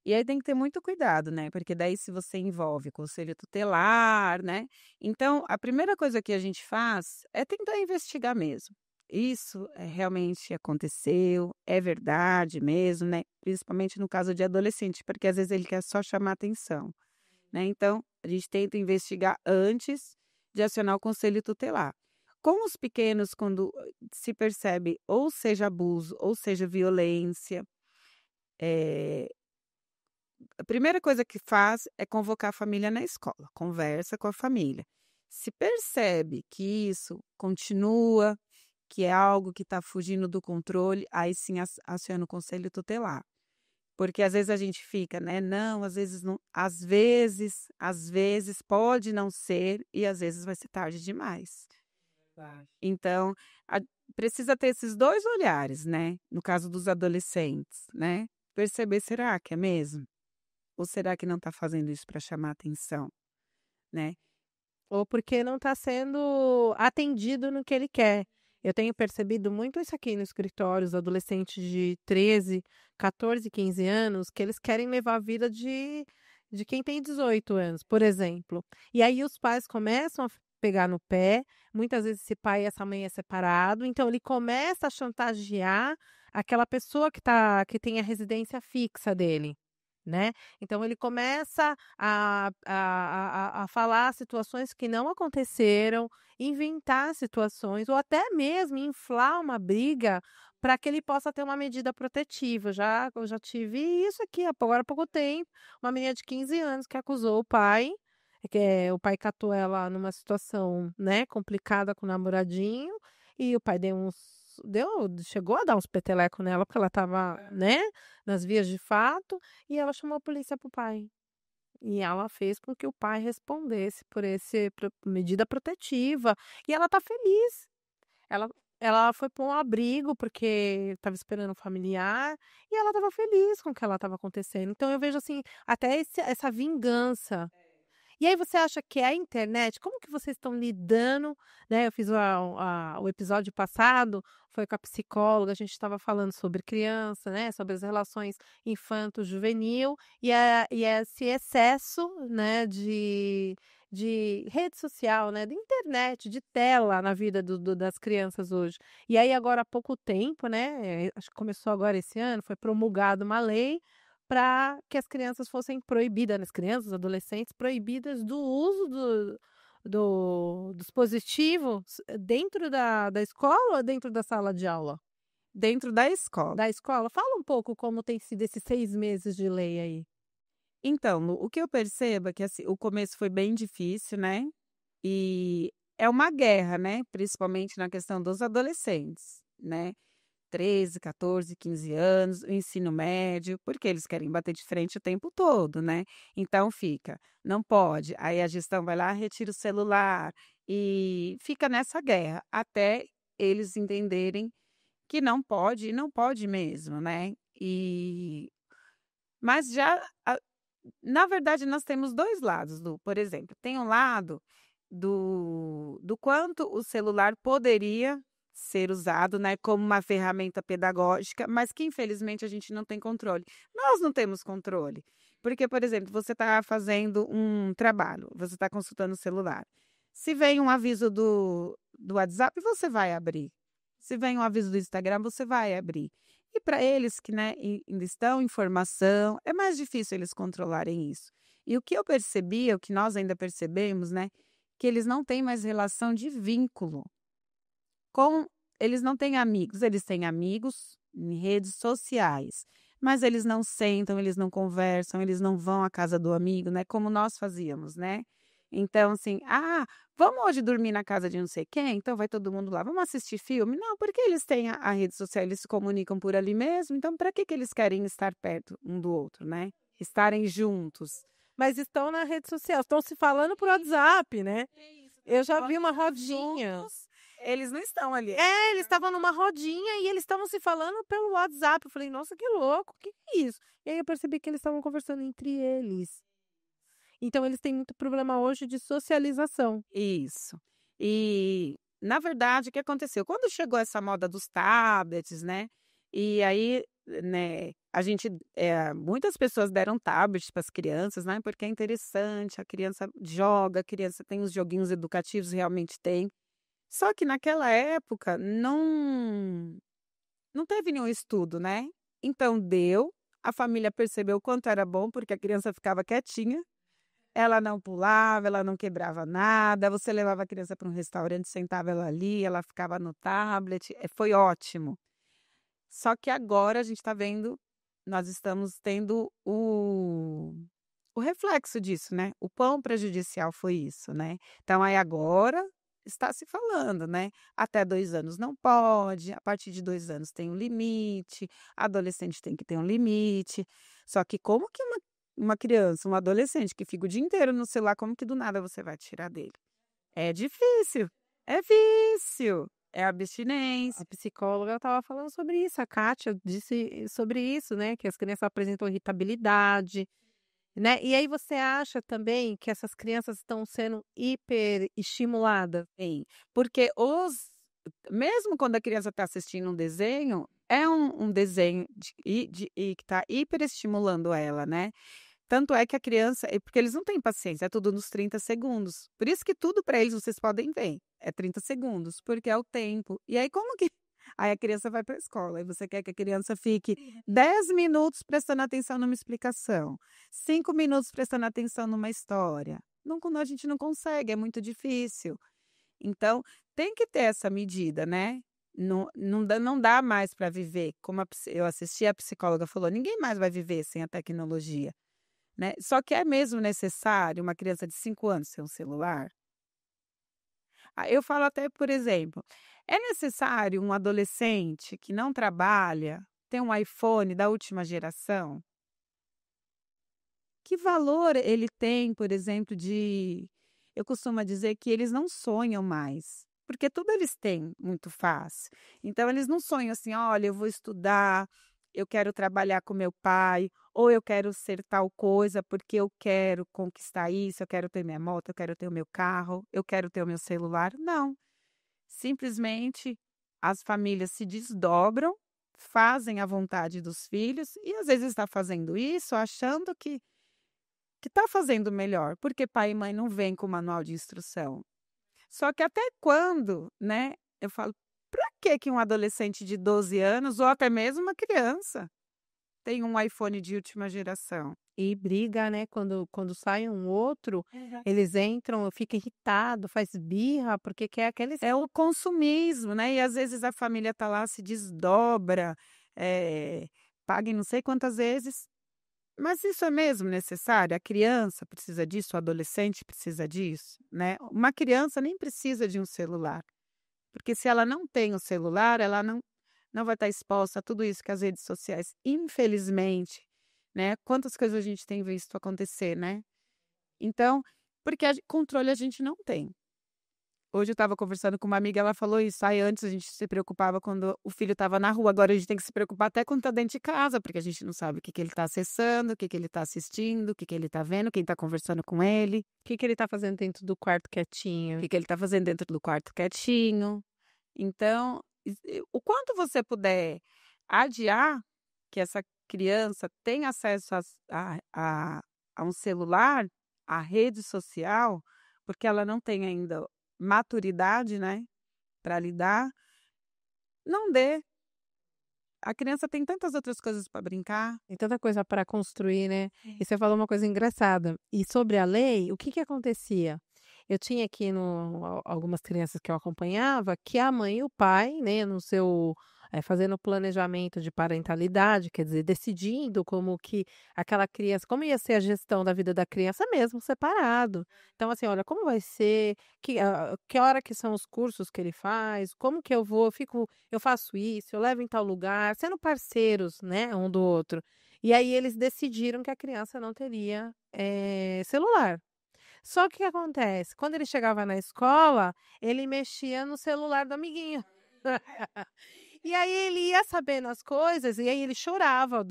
E aí tem que ter muito cuidado, né, porque daí se você envolve conselho tutelar, né, então a primeira coisa que a gente faz é tentar investigar mesmo. Isso, realmente aconteceu, é verdade mesmo, né, principalmente no caso de adolescente, porque às vezes ele quer só chamar atenção, né, então a gente tenta investigar antes de acionar o conselho tutelar. Com os pequenos, quando se percebe ou seja abuso ou seja violência, eh a primeira coisa que faz é convocar a família na escola, conversa com a família. Se percebe que isso continua, que é algo que está fugindo do controle, aí sim aciona o conselho tutelar. Porque às vezes a gente fica, né? Não, às vezes não, às vezes pode não ser, e às vezes vai ser tarde demais. Verdade. Então, a- precisa ter esses dois olhares, né? No caso dos adolescentes, né? Perceber, será que é mesmo? Ou será que não está fazendo isso para chamar atenção, né? Ou porque não está sendo atendido no que ele quer. Eu tenho percebido muito isso aqui no escritório, os adolescentes de 13, 14, 15 anos, que eles querem levar a vida de quem tem 18 anos, por exemplo. E aí os pais começam a pegar no pé, muitas vezes esse pai e essa mãe é separado, então ele começa a chantagear aquela pessoa que tem a residência fixa dele, né? Então ele começa a falar situações que não aconteceram, inventar situações ou até mesmo inflar uma briga para que ele possa ter uma medida protetiva. Eu já tive isso aqui agora há pouco tempo, uma menina de 15 anos que acusou o pai, o pai catou ela numa situação, né, complicada com o namoradinho, e o pai chegou a dar uns peteleco nela, porque ela estava, né, nas vias de fato, e ela chamou a polícia para o pai. E ela fez com que o pai respondesse por esse medida protetiva. E ela tá feliz. Ela, ela foi para um abrigo porque estava esperando um familiar e ela estava feliz com o que ela estava acontecendo. Então eu vejo assim, até essa vingança. E aí você acha que a internet, como que vocês estão lidando, né? Eu fiz o episódio passado, foi com a psicóloga, a gente estava falando sobre criança, né? Sobre as relações infanto-juvenil e esse excesso, né? De rede social, né? De internet, de tela na vida das crianças hoje. E aí agora há pouco tempo, né? Acho que começou agora esse ano, foi promulgada uma lei para que as crianças fossem proibidas, as crianças, adolescentes, proibidas do uso do dispositivo dentro da escola ou dentro da sala de aula? dentro da escola. Da escola? Fala um pouco como tem sido esses 6 meses de lei aí. Então, Lu, o que eu percebo é que assim, o começo foi bem difícil, né? E é uma guerra, né? Principalmente na questão dos adolescentes, né? 13, 14, 15 anos, o ensino médio, porque eles querem bater de frente o tempo todo, né? Então fica, não pode. Aí a gestão vai lá, retira o celular e fica nessa guerra até eles entenderem que não pode e não pode mesmo, né? Mas já, na verdade, nós temos 2 lados, Lu. Por exemplo, tem um lado do quanto o celular poderia ser usado, né, como uma ferramenta pedagógica, mas que infelizmente a gente não tem controle. Nós não temos controle, porque, por exemplo, você está fazendo um trabalho, você está consultando o celular. Se vem um aviso do WhatsApp, você vai abrir. Se vem um aviso do Instagram, você vai abrir. E para eles que, né, ainda estão em formação, é mais difícil eles controlarem isso. E o que eu percebi, o que nós ainda percebemos, né, que eles não têm mais relação de vínculo com eles não têm amigos, eles têm amigos em redes sociais, mas eles não sentam, eles não conversam, eles não vão à casa do amigo, né, como nós fazíamos, né. Então assim: "Ah, vamos hoje dormir na casa de não sei quem? Então vai todo mundo lá. Vamos assistir filme?" Não, porque eles têm a rede social, eles se comunicam por ali mesmo, então para que que eles querem estar perto um do outro, né, estarem juntos. Mas estão na rede social, estão se falando por WhatsApp, né. É isso, Eu já vi podem uma estar rodinha. juntos, eles não estão ali. É, eles estavam numa rodinha e eles estavam se falando pelo WhatsApp. Eu falei: "Nossa, que louco, que é isso?". E aí eu percebi que eles estavam conversando entre eles. Então eles têm muito problema hoje de socialização. Isso. E, na verdade, o que aconteceu? Quando chegou essa moda dos tablets, né, e aí, né, a gente, muitas pessoas deram tablets para as crianças, né, porque é interessante, a criança joga, a criança tem os joguinhos educativos, realmente tem. Só que naquela época não teve nenhum estudo, né. Então deu, a família percebeu o quanto era bom, porque a criança ficava quietinha, ela não pulava, ela não quebrava nada, você levava a criança para um restaurante, sentava ela ali, ela ficava no tablet, foi ótimo. Só que agora a gente está vendo, nós estamos tendo o reflexo disso, né, o quão prejudicial foi isso, né. Então aí agora está se falando, né, até 2 anos não pode, a partir de 2 anos tem um limite, adolescente tem que ter um limite, só que como que uma criança, um adolescente que fica o dia inteiro no celular, como que do nada você vai tirar dele? É difícil, é vício, é A abstinência. psicóloga estava falando sobre isso, a Kátia disse sobre isso, né, que as crianças apresentam irritabilidade, né. E aí você acha também que essas crianças estão sendo hiperestimuladas? Sim, porque mesmo quando a criança está assistindo um desenho, é um desenho e que está hiperestimulando ela, né. Tanto é que a criança porque eles não têm paciência, é tudo nos 30 segundos. Por isso que tudo para eles, vocês podem ver, é 30 segundos, porque é o tempo. E aí como que aí a criança vai para a escola, e você quer que a criança fique 10 minutos prestando atenção numa explicação, 5 minutos prestando atenção numa história. Não, a gente não consegue, é muito difícil. Então, tem que ter essa medida, né. Não dá mais para viver, como eu assisti, a psicóloga falou: "Ninguém mais vai viver sem a tecnologia", né. Só que é mesmo necessário uma criança de 5 anos ter um celular? Eu falo até, por exemplo, é necessário um adolescente que não trabalha ter um iPhone da última geração? Que valor ele tem, por exemplo, eu costumo dizer que eles não sonham mais, porque tudo eles têm muito fácil. Então eles não sonham assim: "Olha, eu vou estudar, eu quero trabalhar com meu pai, ou eu quero ser tal coisa, porque eu quero conquistar isso, eu quero ter minha moto, eu quero ter o meu carro, eu quero ter o meu celular". Não, simplesmente as famílias se desdobram, fazem a vontade dos filhos e às vezes está fazendo isso achando que está fazendo melhor, porque pai e mãe não vêm com manual de instrução. Só que até quando, né, eu falo: "Pra que que um adolescente de 12 anos ou até mesmo uma criança tem um iPhone de última geração. E briga, né? Quando sai um outro, eles entram, fica irritado, faz birra, porque quer aqueles. É o consumismo, né? E às vezes a família tá lá, se desdobra, paga em não sei quantas vezes. Mas isso é mesmo necessário? A criança precisa disso, o adolescente precisa disso, né? Uma criança nem precisa de um celular, porque se ela não tem o celular, ela não vai estar exposta a tudo isso que as redes sociais, infelizmente, né? Quantas coisas a gente tem visto acontecer, né? Então, porque controle a gente não tem. Hoje eu estava conversando com uma amiga, ela falou isso. Aí antes a gente se preocupava quando o filho estava na rua, agora a gente tem que se preocupar até quando está dentro de casa, porque a gente não sabe o que ele está acessando, o que ele está assistindo, o que ele está vendo, quem está conversando com ele, O que ele tá fazendo dentro do quarto o quietinho? que ele está fazendo dentro do quarto quietinho. Então, o quanto você puder adiar que essa criança tenha acesso a um celular, à rede social, porque ela não tem ainda maturidade, né, para lidar, não dê. A criança tem tantas outras coisas para brincar. Tem tanta coisa para construir, né? E você falou uma coisa engraçada. E sobre a lei, o que acontecia? Eu tinha aqui algumas crianças que eu acompanhava que a mãe e o pai, né, no seu fazendo o planejamento de parentalidade, quer dizer, decidindo como que aquela criança, como ia ser a gestão da vida da criança mesmo separado. Então, assim, olha, como vai ser, que hora que são os cursos que ele faz, como que eu vou, eu faço isso, eu levo em tal lugar, sendo parceiros, né, um do outro. E aí eles decidiram que a criança não teria celular. Só que o que acontece? Quando ele chegava na escola, ele mexia no celular do amiguinho. E aí ele ia sabendo as coisas, e aí ele chorava,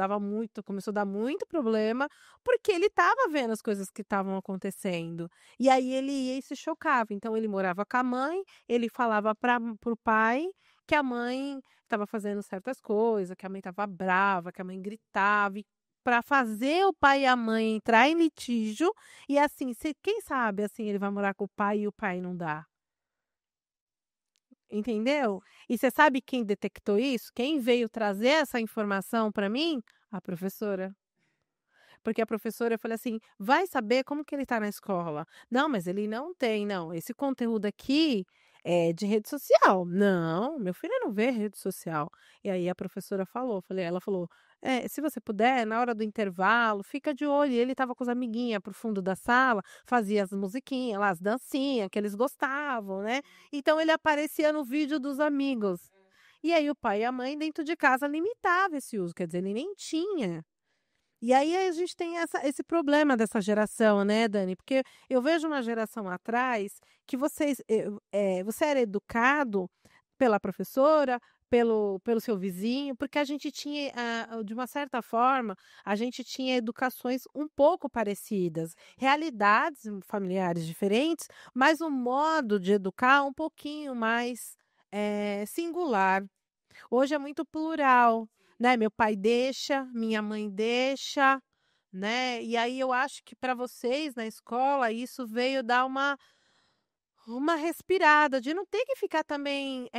começou a dar muito problema, porque ele estava vendo as coisas que estavam acontecendo. E aí ele ia e se chocava. Então ele morava com a mãe, ele falava para o pai que a mãe estava fazendo certas coisas, que a mãe estava brava, que a mãe gritava, para fazer o pai e a mãe entrar em litígio, e assim, quem sabe assim ele vai morar com o pai e o pai não dá. Entendeu? E você sabe quem detectou isso? Quem veio trazer essa informação para mim? A professora. Porque a professora, eu falei assim: vai saber como que ele está na escola. Não, mas ele não tem, não. Esse conteúdo aqui é de rede social. Não, meu filho não vê rede social. E aí a professora falou, ela falou: se você puder, na hora do intervalo, fica de olho. E ele estava com os amiguinhos pro fundo da sala, fazia as musiquinhas lá, as dancinhas que eles gostavam, né? Então ele aparecia no vídeo dos amigos. E aí o pai e a mãe dentro de casa limitavam esse uso, quer dizer, ele nem tinha. E aí a gente tem esse problema dessa geração, né, Dani? Porque eu vejo uma geração atrás que você era educado pela professora, pelo seu vizinho, porque a gente tinha, de uma certa forma, a gente tinha educações um pouco parecidas, realidades familiares diferentes, mas um modo de educar um pouquinho mais singular. Hoje é muito plural, né? Meu pai deixa, minha mãe deixa, né? E aí eu acho que para vocês na escola isso veio dar uma respirada, de não ter que ficar também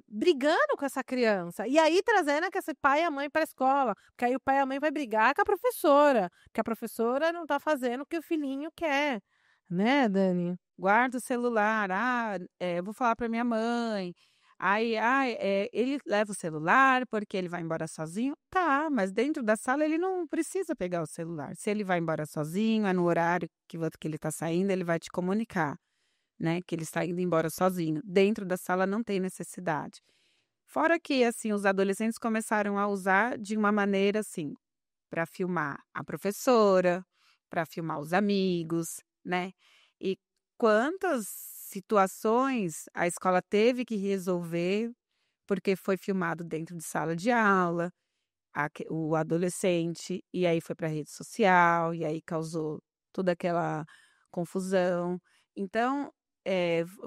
brigando com essa criança. E aí trazendo que esse pai e a mãe para a escola, porque aí o pai e a mãe vai brigar com a professora, porque a professora não está fazendo o que o filhinho quer, né, Dani? Guarda o celular, eu vou falar para minha mãe. Aí, ele leva o celular porque ele vai embora sozinho? Tá, mas dentro da sala ele não precisa pegar o celular. Se ele vai embora sozinho, é no horário que ele está saindo, ele vai te comunicar, né, que ele está indo embora sozinho. Dentro da sala não tem necessidade. Fora que, assim, os adolescentes começaram a usar de uma maneira, assim, para filmar a professora, para filmar os amigos, né? E quantas situações a escola teve que resolver porque foi filmado dentro de sala de aula, o adolescente, e aí foi para a rede social, e aí causou toda aquela confusão. Então,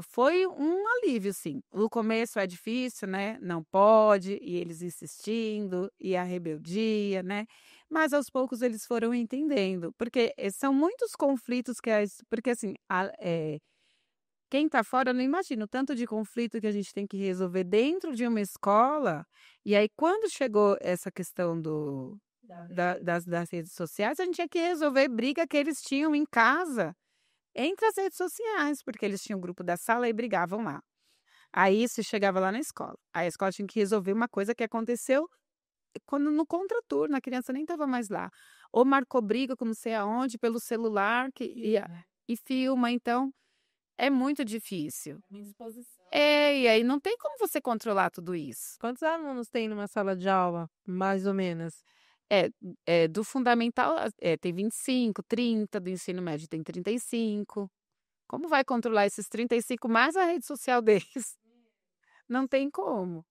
foi um alívio, sim. No começo é difícil, né? Não pode, e eles insistindo, e a rebeldia, né? Mas aos poucos eles foram entendendo, porque são muitos conflitos porque assim, quem está fora não imagina o tanto de conflito que a gente tem que resolver dentro de uma escola. E aí, quando chegou essa questão das redes sociais, a gente tinha que resolver briga que eles tinham em casa, entre as redes sociais, porque eles tinham um grupo da sala e brigavam lá. Aí isso chegava lá na escola. Aí a escola tinha que resolver uma coisa que aconteceu quando no contraturno, a criança nem estava mais lá. Ou marcou briga com não sei aonde, pelo celular, e filma, então é muito difícil. Muita exposição. E aí não tem como você controlar tudo isso. Quantos alunos tem numa sala de aula, mais ou menos? Do fundamental, tem 25, 30, do ensino médio tem 35. Como vai controlar esses 35 mais a rede social deles? Não tem como.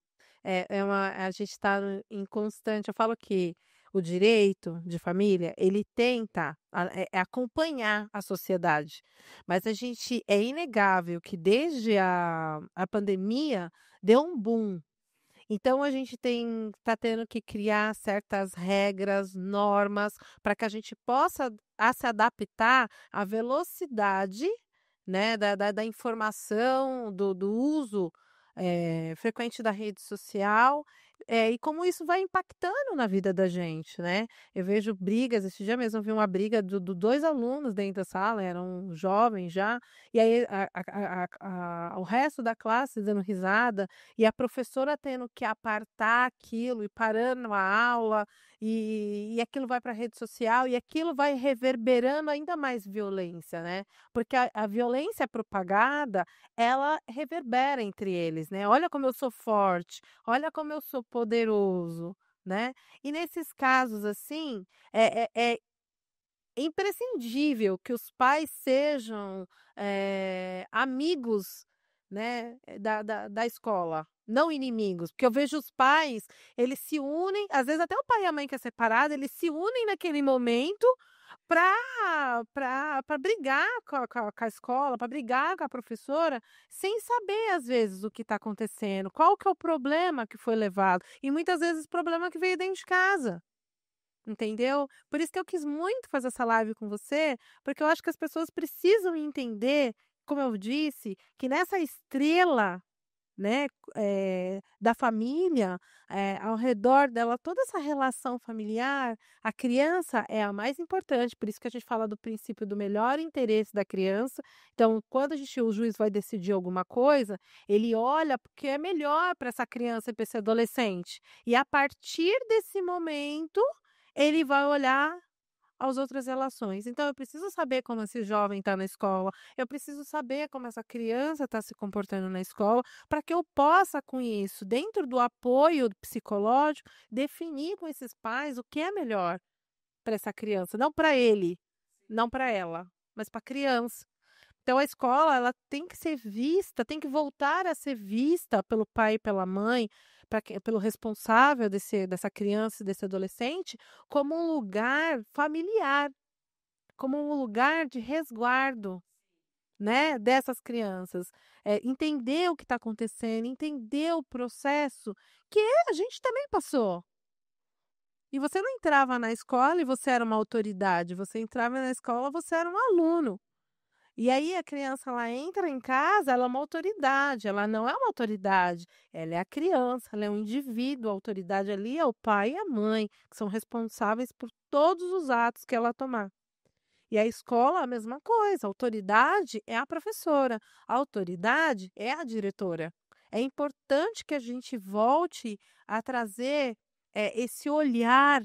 A gente está em constante. Eu falo que o direito de família, ele tenta acompanhar a sociedade, mas é inegável que desde a pandemia deu um boom. Então a gente está tendo que criar certas regras, normas, para que a gente possa se adaptar à velocidade, né, da informação, do uso frequente da rede social, e como isso vai impactando na vida da gente, né? Eu vejo brigas, esse dia mesmo eu vi uma briga do dois alunos dentro da sala, eram jovens já, e aí o resto da classe dando risada, e a professora tendo que apartar aquilo e parando a aula, e aquilo vai para a rede social, e aquilo vai reverberando ainda mais violência, né? Porque a violência propagada, ela reverbera entre eles, né? Olha como eu sou forte, olha como eu sou poderoso, né? E nesses casos assim, é imprescindível que os pais sejam amigos, né, da escola, não inimigos, porque eu vejo os pais, eles se unem, às vezes até o pai e a mãe que é separado, eles se unem naquele momento para brigar com a escola, para brigar com a professora, sem saber, às vezes, o que está acontecendo, qual que é o problema que foi levado, e muitas vezes o problema que veio dentro de casa. Entendeu? Por isso que eu quis muito fazer essa live com você, porque eu acho que as pessoas precisam entender, como eu disse, que nessa estrela, né, da família, ao redor dela, toda essa relação familiar, a criança é a mais importante, por isso que a gente fala do princípio do melhor interesse da criança. Então, quando o juiz vai decidir alguma coisa, ele olha porque é melhor para essa criança e para esse adolescente. E a partir desse momento, ele vai olhar as outras relações. Então, eu preciso saber como esse jovem está na escola, eu preciso saber como essa criança está se comportando na escola, para que eu possa, com isso, dentro do apoio psicológico, definir com esses pais o que é melhor para essa criança, não para ele, não para ela, mas para a criança. Então a escola, ela tem que ser vista, tem que voltar a ser vista pelo pai e pela mãe, pelo responsável dessa criança e desse adolescente, como um lugar familiar, como um lugar de resguardo, né, dessas crianças. Entender o que está acontecendo, entender o processo que a gente também passou. E você não entrava na escola e você era uma autoridade, você entrava na escola, você era um aluno. E aí a criança, ela entra em casa, ela é uma autoridade, ela não é uma autoridade, ela é a criança, ela é um indivíduo, a autoridade ali é o pai e a mãe, que são responsáveis por todos os atos que ela tomar. E a escola, a mesma coisa, a autoridade é a professora, a autoridade é a diretora. É importante que a gente volte a trazer esse olhar,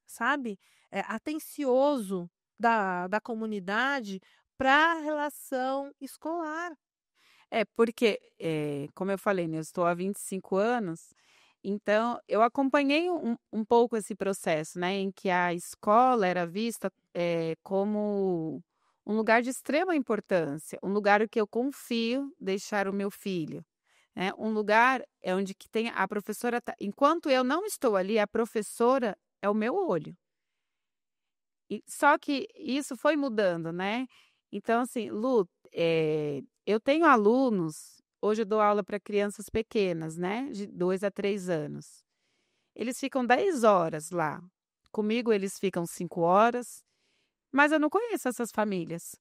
sabe, atencioso da comunidade para a relação escolar. Porque, como eu falei, né, eu estou há 25 anos, então eu acompanhei um pouco esse processo, né, em que a escola era vista, como um lugar de extrema importância, um lugar que eu confio deixar o meu filho, né, um lugar onde que tem a professora enquanto eu não estou ali, a professora é o meu olho. E só que isso foi mudando, né. Então assim, Lu, eu tenho alunos hoje eu dou aula para crianças pequenas, né, de 2 a 3 anos. Eles ficam 10 horas lá. Comigo eles ficam 5 horas, mas eu não conheço essas famílias.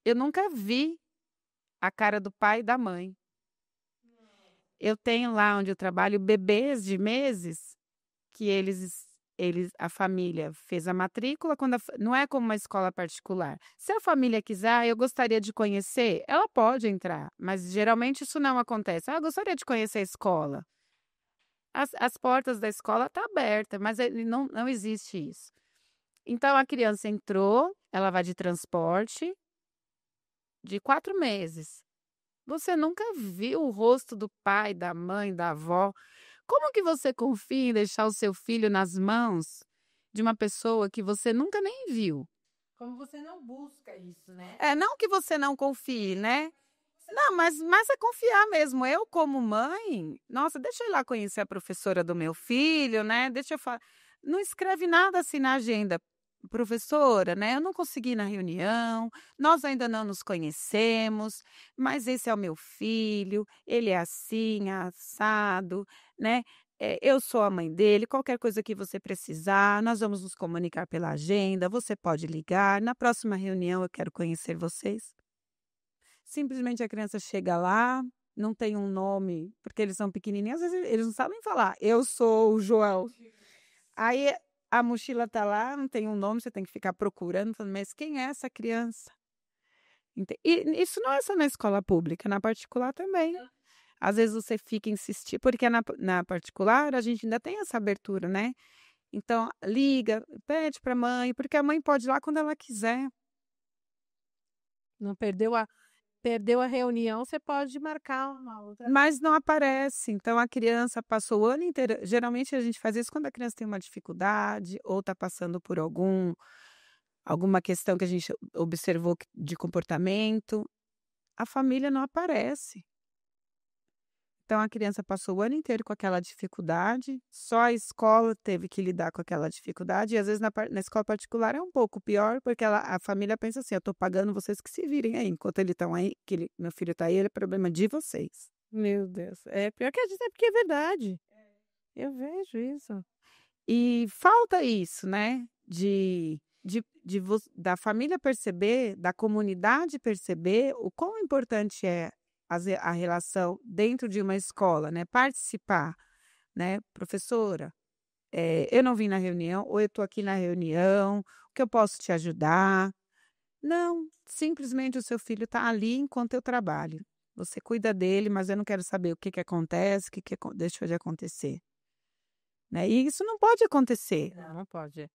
Eu nunca vi a cara do pai e da mãe. Eu tenho lá onde eu trabalho bebês de meses que a família fez a matrícula quando não é como uma escola particular. Se a família quiser: eu gostaria de conhecer", ela pode entrar, mas geralmente isso não acontece. "Ah, eu gostaria de conhecer a escola". As portas da escola tá aberta, mas ele não existe isso. Então a criança entrou, ela vai de transporte de 4 meses. Você nunca viu o rosto do pai, da mãe, da avó. Como que você confia em deixar o seu filho nas mãos de uma pessoa que você nunca nem viu? Como você não busca isso, né? É, não que você não confie, né. Não, mas é confiar mesmo. Eu como mãe, nossa, deixa eu ir lá conhecer a professora do meu filho, né, deixa eu fa não escreve nada assim na agenda: "Professora, né, eu não consegui ir na reunião, nós ainda não nos conhecemos, mas esse é o meu filho, ele é assim, assado, né, eu sou a mãe dele, qualquer coisa que você precisar, nós vamos nos comunicar pela agenda, você pode ligar, na próxima reunião eu quero conhecer vocês". Simplesmente a criança chega lá, não tem um nome, porque eles são pequenininhos, às vezes eles não sabem falar: "Eu sou o João". Aí a mochila tá lá, não tem um nome, você tem que ficar procurando, falando: "Mas quem é essa criança?". E isso não é só na escola pública, na particular também. Às vezes você fica insistindo, porque na particular a gente ainda tem essa abertura, né. Então liga, pede pra mãe, porque a mãe pode ir lá quando ela quiser. Não perdeu a reunião, você pode marcar uma outra. Mas não aparece, então a criança passou o ano inteiro, geralmente a gente faz isso quando a criança tem uma dificuldade ou está passando por alguma questão que a gente observou de comportamento, a família não aparece. Então a criança passou o ano inteiro com aquela dificuldade, só a escola teve que lidar com aquela dificuldade e às vezes na escola particular é um pouco pior, porque a família pensa assim: "Eu estou pagando, vocês que se virem aí, enquanto ele estão aí, meu filho está aí, é problema de vocês". Meu Deus, é pior que a gente é porque é verdade. Eu vejo isso. E falta isso, né, da família perceber, da comunidade perceber o quão importante é a relação dentro de uma escola, né, participar, né, "Professora, eu não vim na reunião", ou "Eu estou aqui na reunião, o que eu posso te ajudar?". Não, simplesmente o seu filho está ali enquanto eu trabalho. Você cuida dele, mas eu não quero saber o que que acontece, o que que deixou de acontecer, né, e isso não pode acontecer. Não, não pode.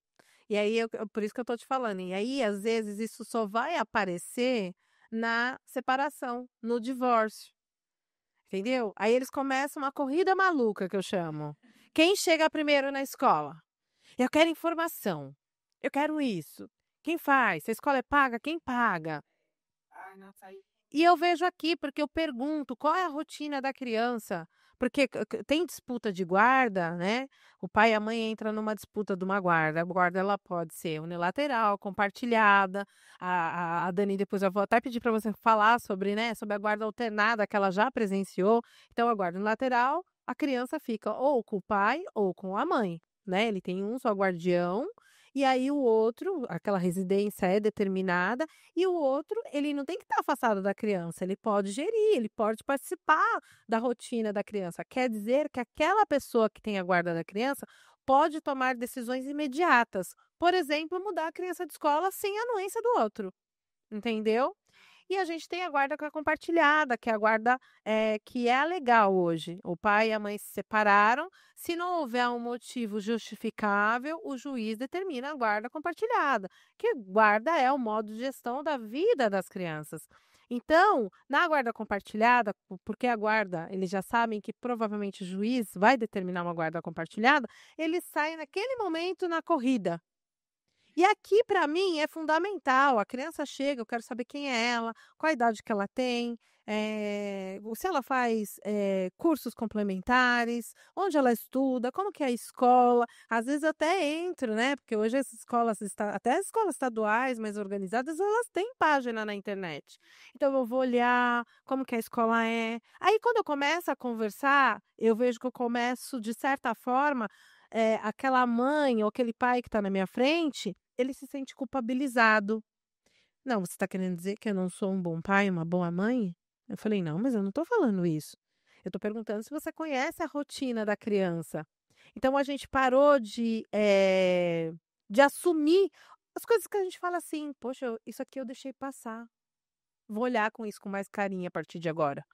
E aí por isso que eu tô te falando, e aí às vezes isso só vai aparecer na separação, no divórcio, entendeu? Aí eles começam uma corrida maluca que eu chamo. Quem chega primeiro na escola? Eu quero informação. Eu quero isso. Quem faz? Se a escola é paga, quem paga? Ai, nossa, aí E eu vejo aqui, porque eu pergunto qual é a rotina da criança, porque tem disputa de guarda, né? O pai e a mãe entram numa disputa de uma guarda. A guarda ela pode ser unilateral, compartilhada. A Dani, depois eu vou até pedir para você falar sobre, né, sobre a guarda alternada que ela já presenciou. Então, a guarda unilateral, a criança fica ou com o pai ou com a mãe, né? Ele tem um só guardião. E aí o outro, aquela residência é determinada e o outro, ele não tem que estar afastado da criança, ele pode gerir, ele pode participar da rotina da criança. Quer dizer que aquela pessoa que tem a guarda da criança pode tomar decisões imediatas. Por exemplo, mudar a criança de escola sem anuência do outro. Entendeu? E a gente tem a guarda que é compartilhada, que é a guarda que é a legal hoje. O pai e a mãe se separaram. Se não houver um motivo justificável, o juiz determina a guarda compartilhada, que guarda é o modo de gestão da vida das crianças. Então, na guarda compartilhada, porque a guarda, eles já sabem que provavelmente o juiz vai determinar uma guarda compartilhada, eles saem naquele momento na corrida. E aqui para mim é fundamental, a criança chega, eu quero saber quem é ela, qual a idade que ela tem, se ela faz, cursos complementares, onde ela estuda, como que é a escola. Às vezes eu até entro, né, porque hoje as escolas até as escolas estaduais mais organizadas, elas têm página na internet. Então eu vou olhar como que a escola é. Aí quando eu começo a conversar, eu vejo que eu começo, de certa forma, aquela mãe ou aquele pai que está na minha frente, ele se sente culpabilizado. "Não, você está querendo dizer que eu não sou um bom pai, uma boa mãe?" Eu falei: "Não, mas eu não tô falando isso. Eu tô perguntando se você conhece a rotina da criança". Então a gente parou de assumir as coisas que a gente fala assim: "Poxa, isso aqui eu deixei passar, vou olhar com isso com mais carinho a partir de agora".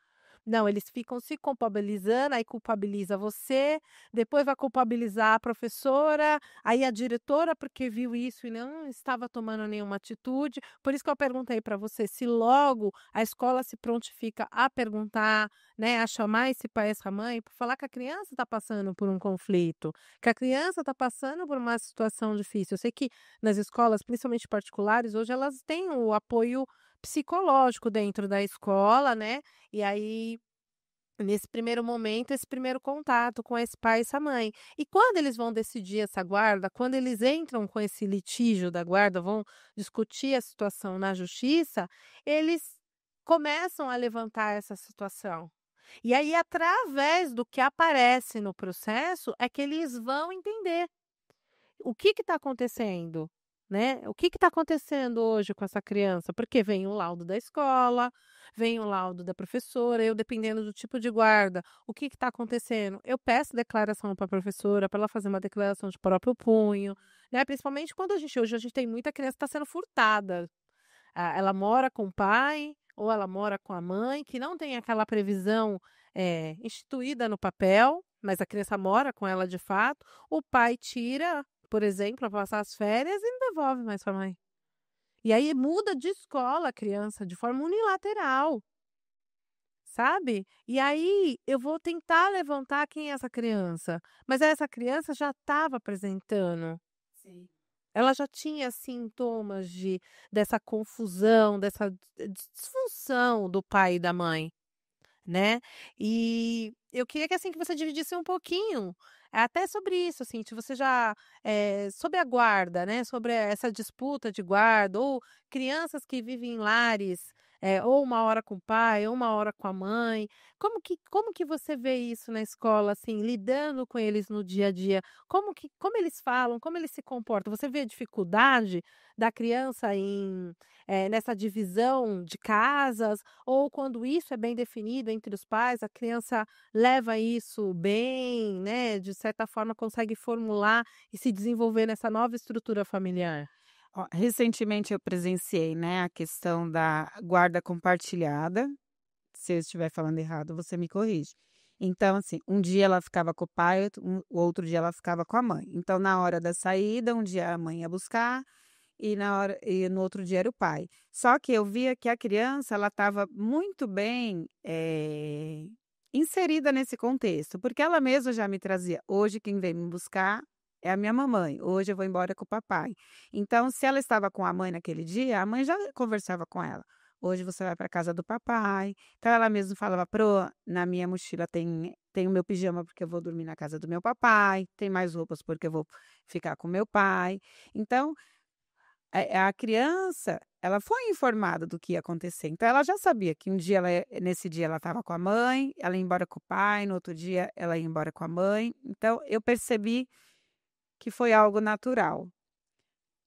Não, eles ficam se culpabilizando, aí culpabiliza você, depois vai culpabilizar a professora, aí a diretora porque viu isso e não estava tomando nenhuma atitude. Por isso que eu perguntei para você se logo a escola se prontifica a perguntar, né, a chamar esse pai, essa mãe, para falar que a criança está passando por um conflito, que a criança está passando por uma situação difícil. Eu sei que nas escolas, principalmente particulares, hoje elas têm o apoio psicológico dentro da escola, né? E aí nesse primeiro momento, esse primeiro contato com esse pai e essa mãe. E quando eles vão decidir essa guarda, quando eles entram com esse litígio da guarda, vão discutir a situação na justiça, eles começam a levantar essa situação. E aí, através do que aparece no processo, é que eles vão entender o que está acontecendo, né? O que está acontecendo hoje com essa criança? Porque vem o laudo da escola, vem o laudo da professora, eu dependendo do tipo de guarda, o que está acontecendo? Eu peço declaração para a professora, para ela fazer uma declaração de próprio punho, né? Principalmente quando hoje a gente tem muita criança que está sendo furtada. Ela mora com o pai ou ela mora com a mãe, que não tem aquela previsão instituída no papel, mas a criança mora com ela de fato. O pai tira, por exemplo, para passar as férias e não devolve mais para a mãe. E aí muda de escola a criança de forma unilateral, sabe? E aí eu vou tentar levantar quem é essa criança, mas essa criança já estava apresentando. Sim. Ela já tinha sintomas dessa confusão, dessa disfunção do pai e da mãe, né. E eu queria que, assim, que você dividisse um pouquinho, até sobre isso, assim, se você já, sobre a guarda, né, sobre essa disputa de guarda ou crianças que vivem em lares, ou uma hora com o pai ou uma hora com a mãe. Como que você vê isso na escola, assim, lidando com eles no dia a dia? Como eles falam, como eles se comportam? Você vê a dificuldade da criança nessa divisão de casas ou quando isso é bem definido entre os pais, a criança leva isso bem, né, de certa forma consegue formular e se desenvolver nessa nova estrutura familiar. Ó, recentemente eu presenciei, né, a questão da guarda compartilhada. Se eu estiver falando errado, você me corrige. Então, assim, um dia ela ficava com o pai, o outro dia ela ficava com a mãe. Então, na hora da saída, um dia a mãe ia buscar e no outro dia era o pai. Só que eu via que a criança, ela estava muito bem, inserida nesse contexto, porque ela mesma já me trazia: "Hoje quem vem me buscar é a minha mamãe, hoje eu vou embora com o papai". Então, se ela estava com a mãe naquele dia, a mãe já conversava com ela: "Hoje você vai para casa do papai". Então ela mesma falava: "Pro, na minha mochila tem o meu pijama, porque eu vou dormir na casa do meu papai, tem mais roupas, porque eu vou ficar com meu pai". Então a criança, ela foi informada do que ia acontecer, então ela já sabia que um dia nesse dia ela estava com a mãe, ela ia embora com o pai, no outro dia ela ia embora com a mãe, então eu percebi que foi algo natural.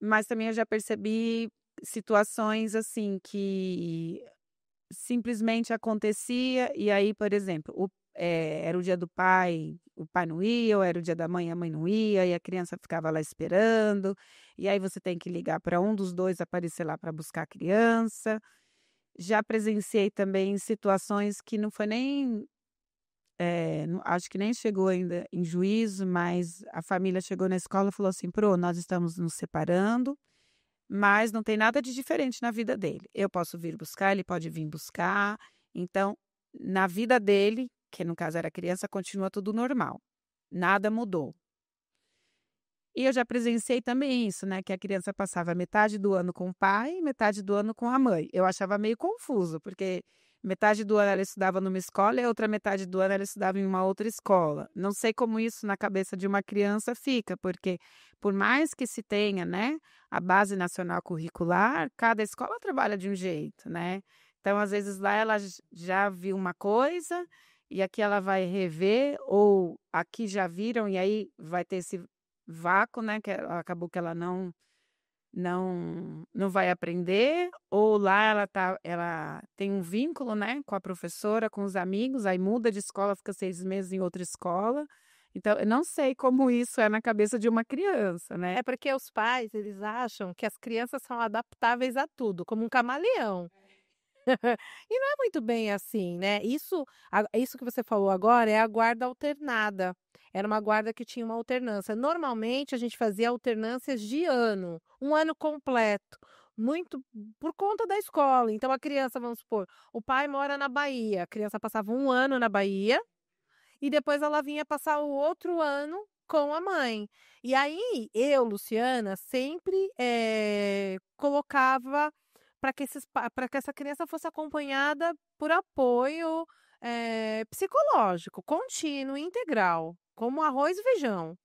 Mas também eu já percebi situações, assim, que simplesmente acontecia e aí, por exemplo, era o dia do pai, o pai não ia, ou era o dia da mãe, a mãe não ia, e a criança ficava lá esperando, e aí você tem que ligar para um dos 2 aparecer lá para buscar a criança. Já presenciei também situações que não foi nem, acho que nem chegou ainda em juízo, mas a família chegou na escola e falou assim: "Pro, nós estamos nos separando, mas não tem nada de diferente na vida dele. Eu posso vir buscar, ele pode vir buscar. Então, na vida dele, que no caso era criança, continua tudo normal. Nada mudou. E eu já presenciei também isso, né? Que a criança passava metade do ano com o pai e metade do ano com a mãe. Eu achava meio confuso, porque metade do ano ela estudava numa escola e a outra metade do ano ela estudava em uma outra escola. Não sei como isso na cabeça de uma criança fica, porque por mais que se tenha, né, a base nacional curricular, cada escola trabalha de um jeito, né? Então, às vezes lá ela já viu uma coisa e aqui ela vai rever, ou aqui já viram e aí vai ter esse vácuo, né, que acabou que ela não não vai aprender, ou lá ela tem um vínculo, né, com a professora, com os amigos, aí muda de escola, fica 6 meses em outra escola. Então, eu não sei como isso é na cabeça de uma criança, né. É porque os pais, eles acham que as crianças são adaptáveis a tudo, como um camaleão. E não é muito bem assim, né. Isso que você falou agora é a guarda alternada. Era uma guarda que tinha uma alternância. Normalmente, a gente fazia alternâncias de ano, um ano completo, muito por conta da escola. Então a criança, vamos supor, o pai mora na Bahia, a criança passava um ano na Bahia e depois ela vinha passar o outro ano com a mãe. E aí eu, Luciana, sempre, colocava para que essa criança fosse acompanhada por apoio, psicológico, contínuo e integral, como arroz e feijão.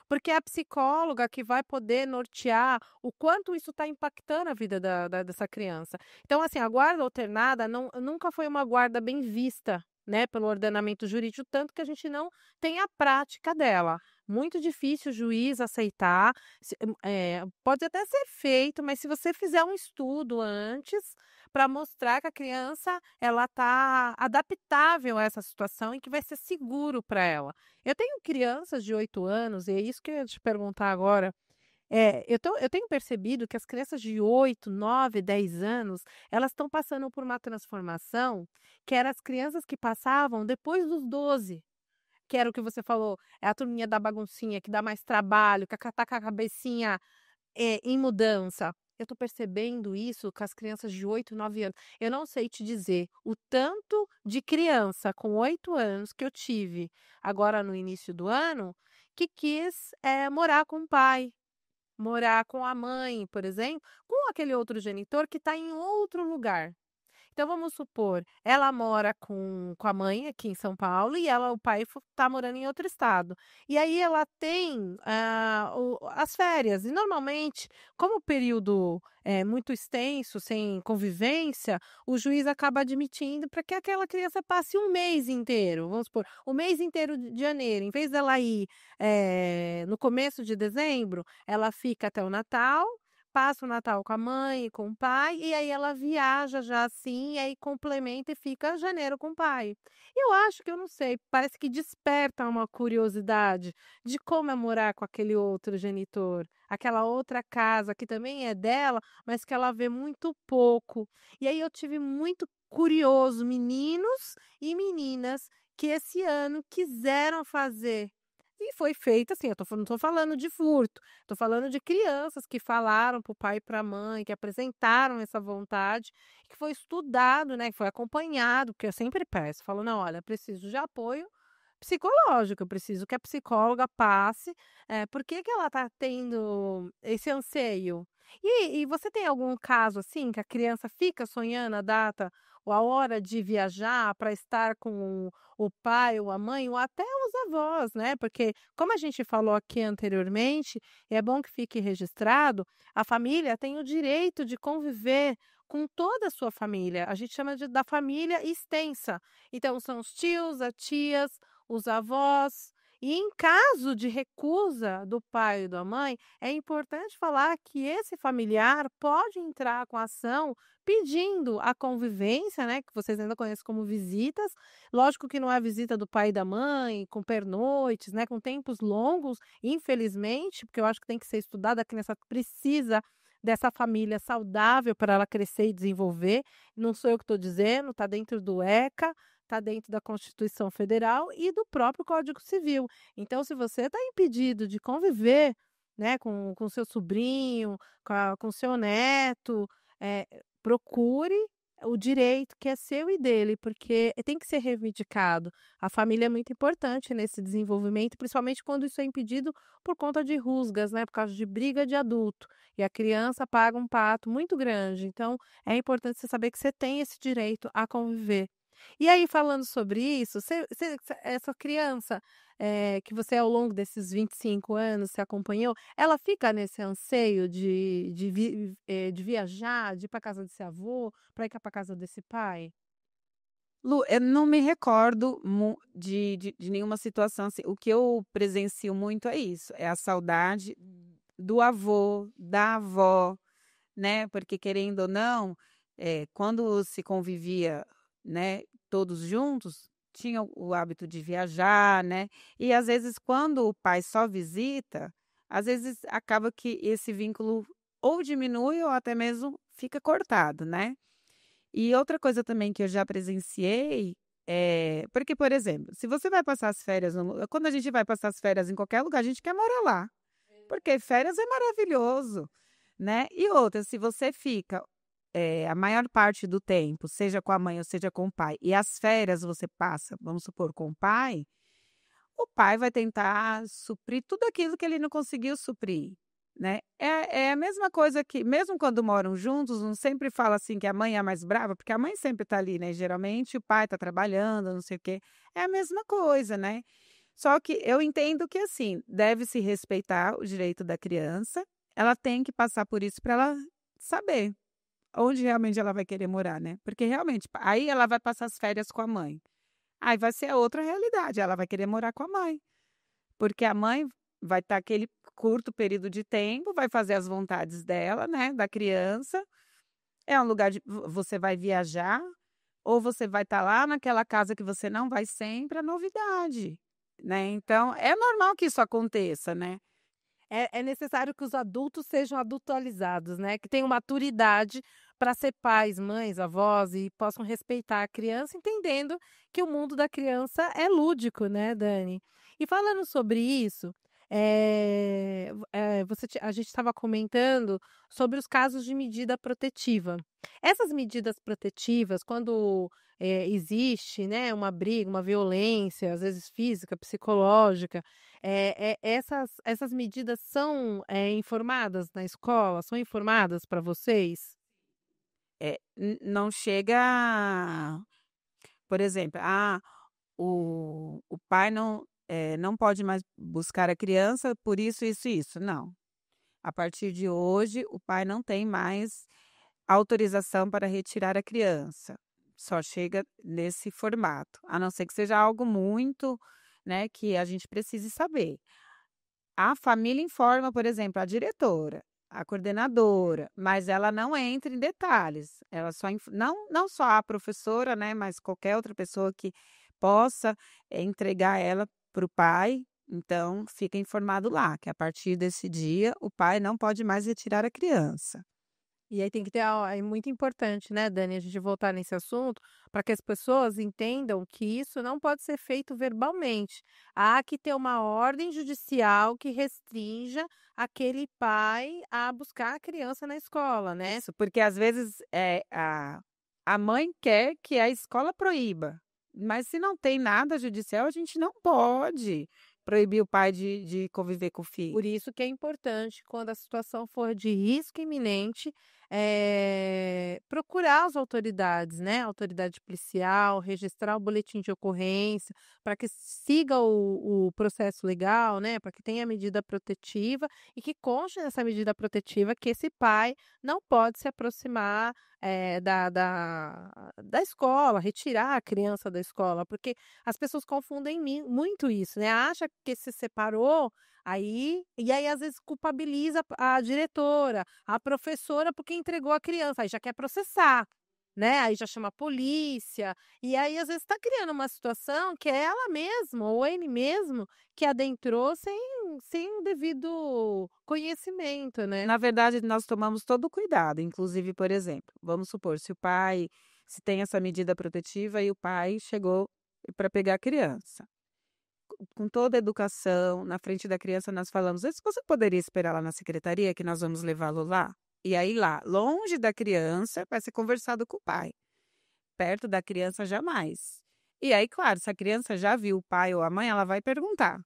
Porque é a psicóloga que vai poder nortear o quanto isso está impactando a vida dessa criança. Então, assim, a guarda alternada nunca foi uma guarda bem vista, né, pelo ordenamento jurídico, tanto que a gente não tem a prática dela. Muito difícil o juiz aceitar. Pode até ser feito, mas se você fizer um estudo antes para mostrar que a criança ela está adaptável a essa situação e que vai ser seguro para ela. Eu tenho crianças de 8 anos, e é isso que eu ia te perguntar agora. Eu tenho percebido que as crianças de 8, 9, 10 anos, elas estão passando por uma transformação que eram as crianças que passavam depois dos 12, que era o que você falou, é a turminha da baguncinha, que dá mais trabalho, que tá com a cabecinha em mudança. Eu tô percebendo isso com as crianças de 8, 9 anos. Eu não sei te dizer o tanto de criança com 8 anos que eu tive agora no início do ano, que quis, morar com o pai, morar com a mãe, por exemplo, com aquele outro genitor que está em outro lugar. Então vamos supor, ela mora com a mãe aqui em São Paulo e o pai está morando em outro estado. E aí ela tem as férias. E normalmente, como o período é muito extenso, sem convivência, o juiz acaba admitindo para que aquela criança passe um mês inteiro. Vamos supor, o mês inteiro de janeiro. Em vez dela ir no começo de dezembro, ela fica até o Natal. Passa o Natal com a mãe e com o pai, e aí ela viaja já assim, e aí complementa e fica janeiro com o pai. Eu acho que eu não sei, parece que desperta uma curiosidade de como é morar com aquele outro genitor, aquela outra casa que também é dela, mas que ela vê muito pouco. E aí eu tive muito curioso, meninos e meninas que esse ano quiseram fazer. E foi feito assim, não estou falando de furto, estou falando de crianças que falaram para o pai e para a mãe, que apresentaram essa vontade, que foi estudado, né, que foi acompanhado, porque eu sempre peço, falo: "Não, olha, preciso de apoio psicológico, eu preciso que a psicóloga passe, por que que ela está tendo esse anseio". E você tem algum caso, assim, que a criança fica sonhando a data ou a hora de viajar para estar com o pai ou a mãe ou até os avós, né, porque como a gente falou aqui anteriormente, é bom que fique registrado, a família tem o direito de conviver com toda a sua família, a gente chama da família extensa. Então são os tios, as tias, os avós, e em caso de recusa do pai e da mãe, é importante falar que esse familiar pode entrar com ação pedindo a convivência, né, que vocês ainda conhecem como visitas. Lógico que não é a visita do pai e da mãe, com pernoites, né, com tempos longos, infelizmente, porque eu acho que tem que ser estudada, a criança precisa dessa família saudável para ela crescer e desenvolver. Não sou eu que estou dizendo, está dentro do ECA, está dentro da Constituição Federal e do próprio Código Civil. Então, se você está impedido de conviver, né, com seu sobrinho, com seu neto, procure o direito que é seu e dele, porque tem que ser reivindicado. A família é muito importante nesse desenvolvimento, principalmente quando isso é impedido por conta de rusgas, né, por causa de briga de adulto. E a criança paga um pato muito grande. Então, é importante você saber que você tem esse direito a conviver. E aí, falando sobre isso, essa criança, que você ao longo desses 25 anos se acompanhou, ela fica nesse anseio de viajar, de ir para casa desse avô, para ir para casa desse pai? Lu, eu não me recordo de nenhuma situação assim. O que eu presencio muito é isso, é a saudade do avô, da avó, né? Porque querendo ou não, quando se convivia, né, todos juntos, tinha o hábito de viajar, né? E às vezes quando o pai só visita, às vezes acaba que esse vínculo ou diminui ou até mesmo fica cortado, né? E outra coisa também que eu já presenciei, porque, por exemplo, se você vai passar as férias quando a gente vai passar as férias em qualquer lugar, a gente quer morar lá, porque férias é maravilhoso, né. E outra, se você fica, a maior parte do tempo, seja com a mãe ou seja com o pai, e as férias você passa, vamos supor, com o pai vai tentar suprir tudo aquilo que ele não conseguiu suprir, né. É a mesma coisa que mesmo quando moram juntos, não sempre fala assim que a mãe é a mais brava, porque a mãe sempre está ali, né, geralmente o pai está trabalhando, não sei o quê. É a mesma coisa, né. Só que eu entendo que, assim, deve-se respeitar o direito da criança, ela tem que passar por isso para ela saber onde realmente ela vai querer morar, né. Porque realmente, aí ela vai passar as férias com a mãe. Aí vai ser outra realidade, ela vai querer morar com a mãe, porque a mãe vai estar aquele curto período de tempo, vai fazer as vontades dela, né, da criança. É um lugar de você vai viajar, ou você vai estar lá naquela casa que você não vai sempre, é novidade, né. Então, é normal que isso aconteça, né. É necessário que os adultos sejam adultualizados, né, que tenham maturidade para ser pais, mães, avós e possam respeitar a criança, entendendo que o mundo da criança é lúdico, né, Dani. E falando sobre isso, a gente estava comentando sobre os casos de medida protetiva. Essas medidas protetivas, quando, existe, né, uma briga, uma violência, às vezes física, psicológica, essas medidas são, informadas na escola? São informadas para vocês? Não chega, por exemplo, o pai não pode mais buscar a criança por isso, isso e isso, não. A partir de hoje, o pai não tem mais autorização para retirar a criança, só chega nesse formato, a não ser que seja algo muito, né, que a gente precise saber. A família informa, por exemplo, a diretora, a coordenadora, mas ela não entra em detalhes, ela só não só a professora, né, mas qualquer outra pessoa que possa, entregar ela para o pai, então fica informado lá, que a partir desse dia o pai não pode mais retirar a criança. E aí tem que ter é muito importante, né, Dani, a gente voltar nesse assunto, para que as pessoas entendam que isso não pode ser feito verbalmente. Há que ter uma ordem judicial que restrinja aquele pai a buscar a criança na escola, né. Isso, porque às vezes, a mãe quer que a escola proíba, mas se não tem nada judicial, a gente não pode proibir o pai de conviver com o filho. Por isso que é importante, quando a situação for de risco iminente, procurar as autoridades, né, a autoridade policial, registrar o boletim de ocorrência, para que siga o processo legal, né, para que tenha medida protetiva e que conste nessa medida protetiva que esse pai não pode se aproximar, da escola, retirar a criança da escola, porque as pessoas confundem muito isso, né, acha que se separou. Aí às vezes culpabiliza a diretora, a professora porque entregou a criança, aí já quer processar, né, aí já chama a polícia, e aí às vezes está criando uma situação que é ela mesma ou ele mesmo que adentrou sem o devido conhecimento, né. Na verdade, nós tomamos todo o cuidado, inclusive, por exemplo, vamos supor, se tem essa medida protetiva e o pai chegou para pegar a criança. Com toda a educação, na frente da criança nós falamos: Você poderia esperar lá na secretaria que nós vamos levá-lo lá?". E aí lá, longe da criança, vai ser conversado com o pai, perto da criança jamais. E aí, claro, se a criança já viu o pai ou a mãe, ela vai perguntar.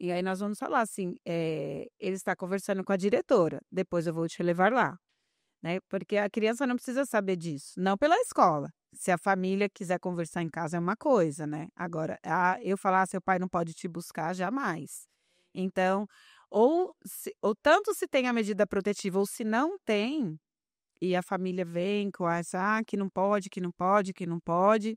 E aí nós vamos falar assim: "Ele está conversando com a diretora, depois eu vou te levar lá", né, porque a criança não precisa saber disso, não pela escola. Se a família quiser conversar em casa é uma coisa, né, agora, eu falar: "Seu pai não pode te buscar", jamais. Então, ou tanto se tem a medida protetiva ou se não tem, e a família vem com essa: que não pode, que não pode, que não pode",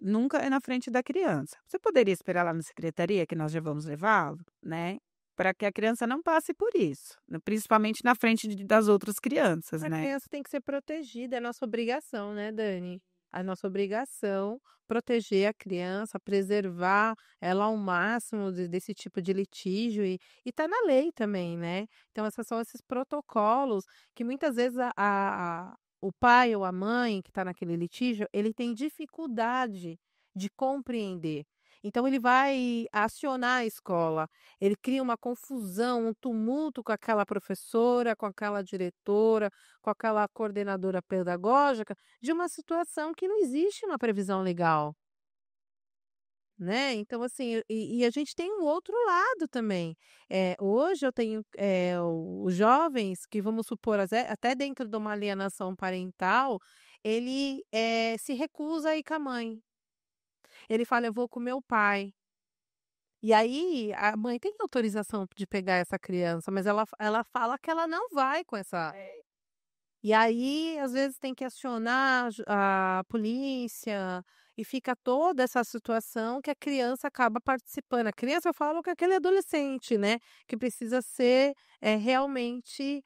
nunca é na frente da criança. "Você poderia esperar lá na secretaria que nós já vamos levá-lo?", né. para que a criança não passe por isso, né, principalmente na frente das outras crianças, A né. criança tem que ser protegida, é nossa obrigação, né, Dani? A nossa obrigação proteger a criança, preservar ela ao máximo desse tipo de litígio e tá na lei também, né? Então, esses são esses protocolos que muitas vezes o pai ou a mãe que está naquele litígio, ele tem dificuldade de compreender. Então, ele vai acionar a escola, ele cria uma confusão, um tumulto com aquela professora, com aquela diretora, com aquela coordenadora pedagógica, de uma situação que não existe uma previsão legal, né. Então assim, e a gente tem um outro lado também. Hoje eu tenho, os jovens que vamos supor até dentro de uma alienação parental, ele, se recusa a ir com a mãe. Ele fala: "Eu vou com meu pai". E aí a mãe tem autorização de pegar essa criança, mas ela fala que ela não vai com essa. E aí, às vezes, tem que acionar a polícia e fica toda essa situação que a criança acaba participando. A criança, eu falo que é aquele adolescente, né, que precisa ser, realmente,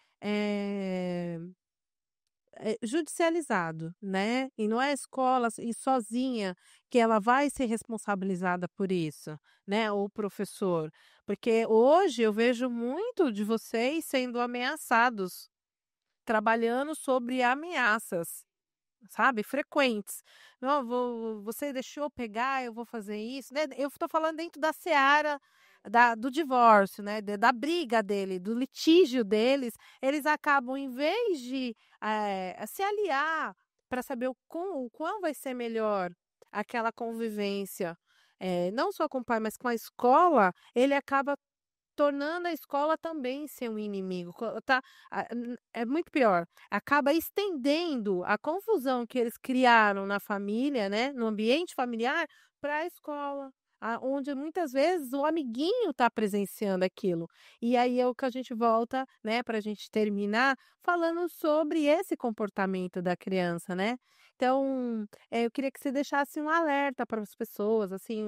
judicializado, né. E não é a escola e sozinha que ela vai ser responsabilizada por isso, né, ou o professor. Porque hoje eu vejo muito de vocês sendo ameaçados. Trabalhando sobre ameaças, sabe, frequentes. "Não, você deixou eu pegar, eu vou fazer isso", né, eu estou falando dentro da seara do divórcio, né, da briga dele, do litígio deles, eles acabam em vez de, se aliar para saber o quão vai ser melhor aquela convivência, não só com o pai, mas com a escola, ele acaba tornando a escola também ser um inimigo, é muito pior, acaba estendendo a confusão que eles criaram na família, né, no ambiente familiar, para a escola, onde muitas vezes o amiguinho está presenciando aquilo. E aí é o que a gente volta, né, para a gente terminar, falando sobre esse comportamento da criança, né. Então, eu queria que você deixasse um alerta para as pessoas, assim,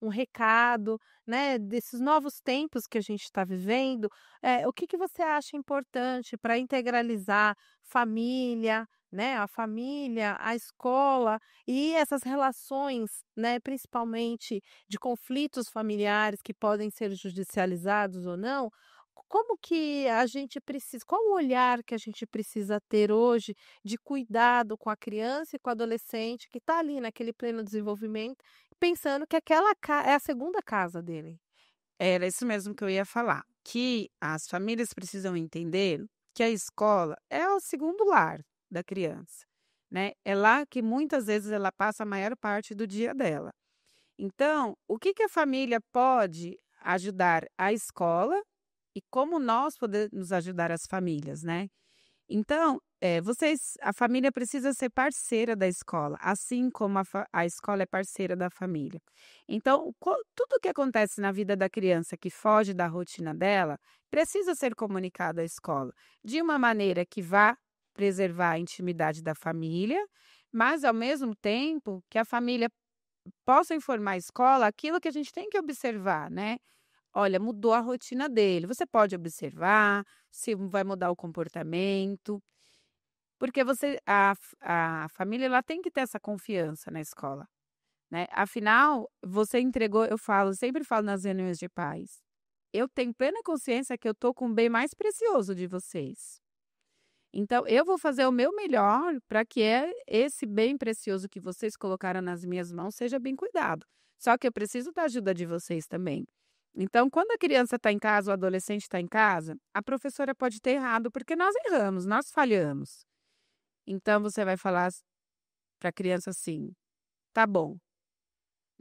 um recado, né, desses novos tempos que a gente está vivendo, o que que você acha importante para integralizar família, né, a família, a escola e essas relações, né, principalmente de conflitos familiares que podem ser judicializados ou não, como que a gente precisa, qual o olhar que a gente precisa ter hoje de cuidado com a criança e com o adolescente que está ali naquele pleno desenvolvimento, pensando que aquela é a segunda casa dele. Era isso mesmo que eu ia falar, que as famílias precisam entender que a escola é o segundo lar da criança, né. É lá que muitas vezes ela passa a maior parte do dia dela. Então, o que que a família pode ajudar a escola e como nós podemos ajudar as famílias, né. Então, a família precisa ser parceira da escola, assim como a escola é parceira da família. Então, tudo que acontece na vida da criança que foge da rotina dela, precisa ser comunicado à escola, de uma maneira que vá preservar a intimidade da família, mas ao mesmo tempo que a família possa informar a escola aquilo que a gente tem que observar, né. Olha, mudou a rotina dele, você pode observar se vai mudar o comportamento. Porque a família ela tem que ter essa confiança na escola, né. Afinal, você entregou eu falo, sempre falo nas reuniões de pais, eu tenho plena consciência que eu estou com o bem mais precioso de vocês. Então eu vou fazer o meu melhor para que esse bem precioso que vocês colocaram nas minhas mãos seja bem cuidado. Só que eu preciso da ajuda de vocês também. Então, quando a criança está em casa, o adolescente está em casa, a professora pode ter errado, porque nós erramos, nós falhamos. Então você vai falar para a criança assim: "Tá bom,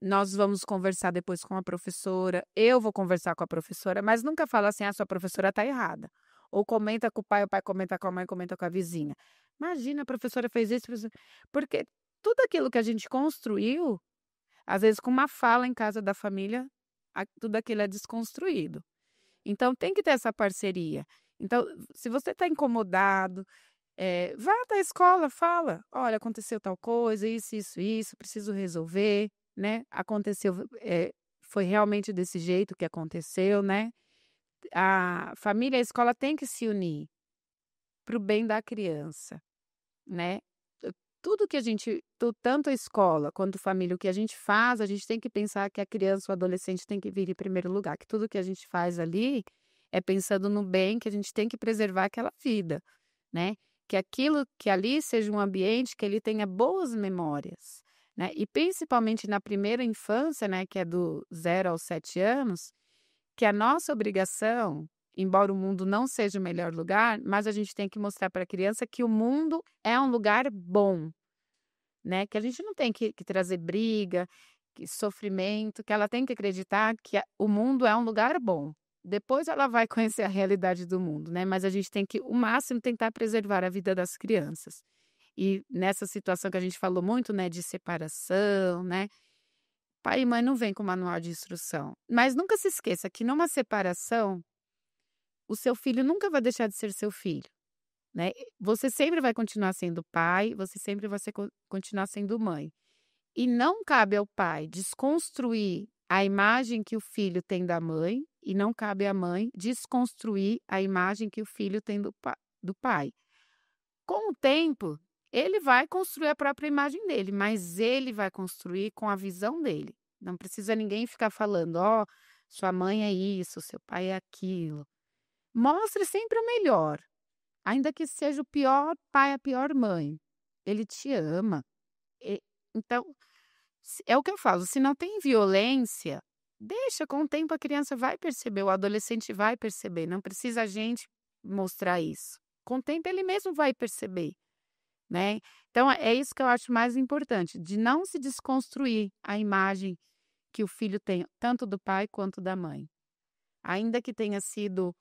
nós vamos conversar depois com a professora, eu vou conversar com a professora", mas nunca fala assim: "Ah, sua professora está errada", ou comenta com o pai comenta com a mãe, comenta com a vizinha. "Imagina, a professora fez isso, porque tudo aquilo que a gente construiu, às vezes com uma fala em casa da família, tudo aquilo é desconstruído. Então tem que ter essa parceria. Então, se você está incomodado, vá até a escola, fala: "Olha, aconteceu tal coisa, isso, preciso resolver, né, aconteceu, foi realmente desse jeito que aconteceu, né". a família e a escola têm que se unir para o bem da criança, né. Tudo que a gente tanto a escola quanto família, o que a gente faz, a gente tem que pensar que a criança, o adolescente tem que vir em primeiro lugar, que tudo que a gente faz ali é pensando no bem, que a gente tem que preservar aquela vida, né. Que aquilo que ali seja um ambiente que ele tenha boas memórias, né, e principalmente na primeira infância, né, que é do 0 aos 7 anos, que a nossa obrigação, embora o mundo não seja o melhor lugar, mas a gente tem que mostrar para a criança que o mundo é um lugar bom, né, que a gente não tem que trazer briga, que sofrimento, que ela tem que acreditar que o mundo é um lugar bom. Depois ela vai conhecer a realidade do mundo, né, mas a gente tem que, o máximo, tentar preservar a vida das crianças. E nessa situação que a gente falou muito, né, de separação, né, pai e mãe não vêm com manual de instrução. Mas nunca se esqueça que numa separação, o seu filho nunca vai deixar de ser seu filho, né. Você sempre vai continuar sendo pai, você sempre vai continuar sendo mãe. E não cabe ao pai desconstruir a imagem que o filho tem da mãe, e não cabe à mãe desconstruir a imagem que o filho tem do pai. Com o tempo, ele vai construir a própria imagem dele, mas ele vai construir com a visão dele. Não precisa ninguém ficar falando: "Ó, sua mãe é isso, seu pai é aquilo". Mostre sempre o melhor, ainda que seja o pior pai, a pior mãe. Ele te ama. E então, é o que eu falo, se não tem violência, deixa, com o tempo a criança vai perceber, o adolescente vai perceber, não precisa a gente mostrar isso. Com o tempo ele mesmo vai perceber, né. Então é isso que eu acho mais importante, de não se desconstruir a imagem que o filho tem, tanto do pai quanto da mãe. Ainda que tenha sido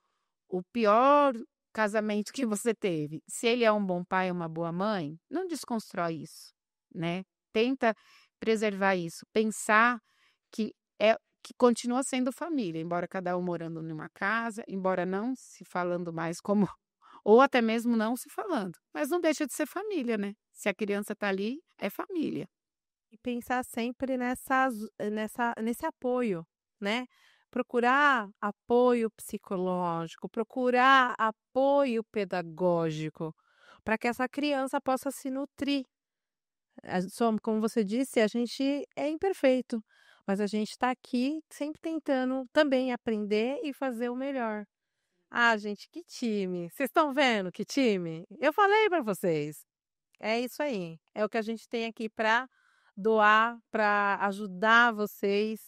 o pior casamento que você teve, se ele é um bom pai, uma boa mãe, não desconstrói isso, né. Tenta preservar isso, pensar que que continua sendo família, embora cada um morando numa casa, embora não se falando mais como ou até mesmo não se falando, mas não deixa de ser família, né. Se a criança está ali, é família. E pensar sempre nesse apoio, né. Procurar apoio psicológico, procurar apoio pedagógico, para que essa criança possa se nutrir. Como você disse, a gente é imperfeito, mas a gente está aqui sempre tentando também aprender e fazer o melhor. Ah, gente, que time! Vocês estão vendo que time? Eu falei para vocês. É isso aí. É o que a gente tem aqui para doar, para ajudar vocês,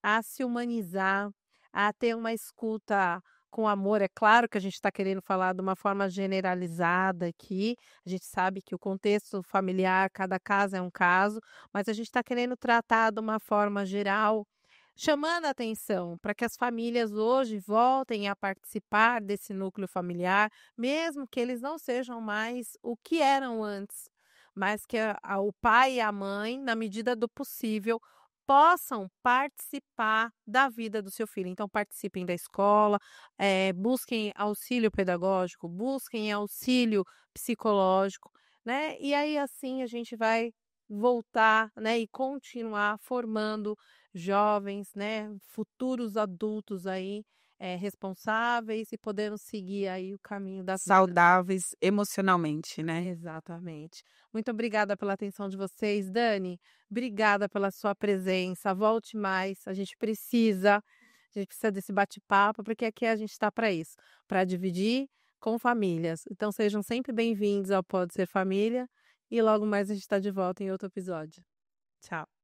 a se humanizar, a ter uma escuta com amor. É claro que a gente está querendo falar de uma forma generalizada aqui. A gente sabe que o contexto familiar, cada caso é um caso, mas a gente está querendo tratar de uma forma geral, chamando a atenção para que as famílias hoje voltem a participar desse núcleo familiar, mesmo que eles não sejam mais o que eram antes, mas que o pai e a mãe, na medida do possível, possam participar da vida do seu filho. Então, participem da escola, busquem auxílio pedagógico, busquem auxílio psicológico, né? E aí, assim, a gente vai voltar, né, e continuar formando jovens, né, futuros adultos aí, responsáveis e podendo seguir aí o caminho da vida. Saudáveis emocionalmente, né. Exatamente. Muito obrigada pela atenção de vocês, Dani. Obrigada pela sua presença. Volte mais. A gente precisa desse bate-papo, porque aqui a gente está para isso, para dividir com famílias. Então sejam sempre bem-vindos ao Pode Ser Família e logo mais a gente está de volta em outro episódio. Tchau.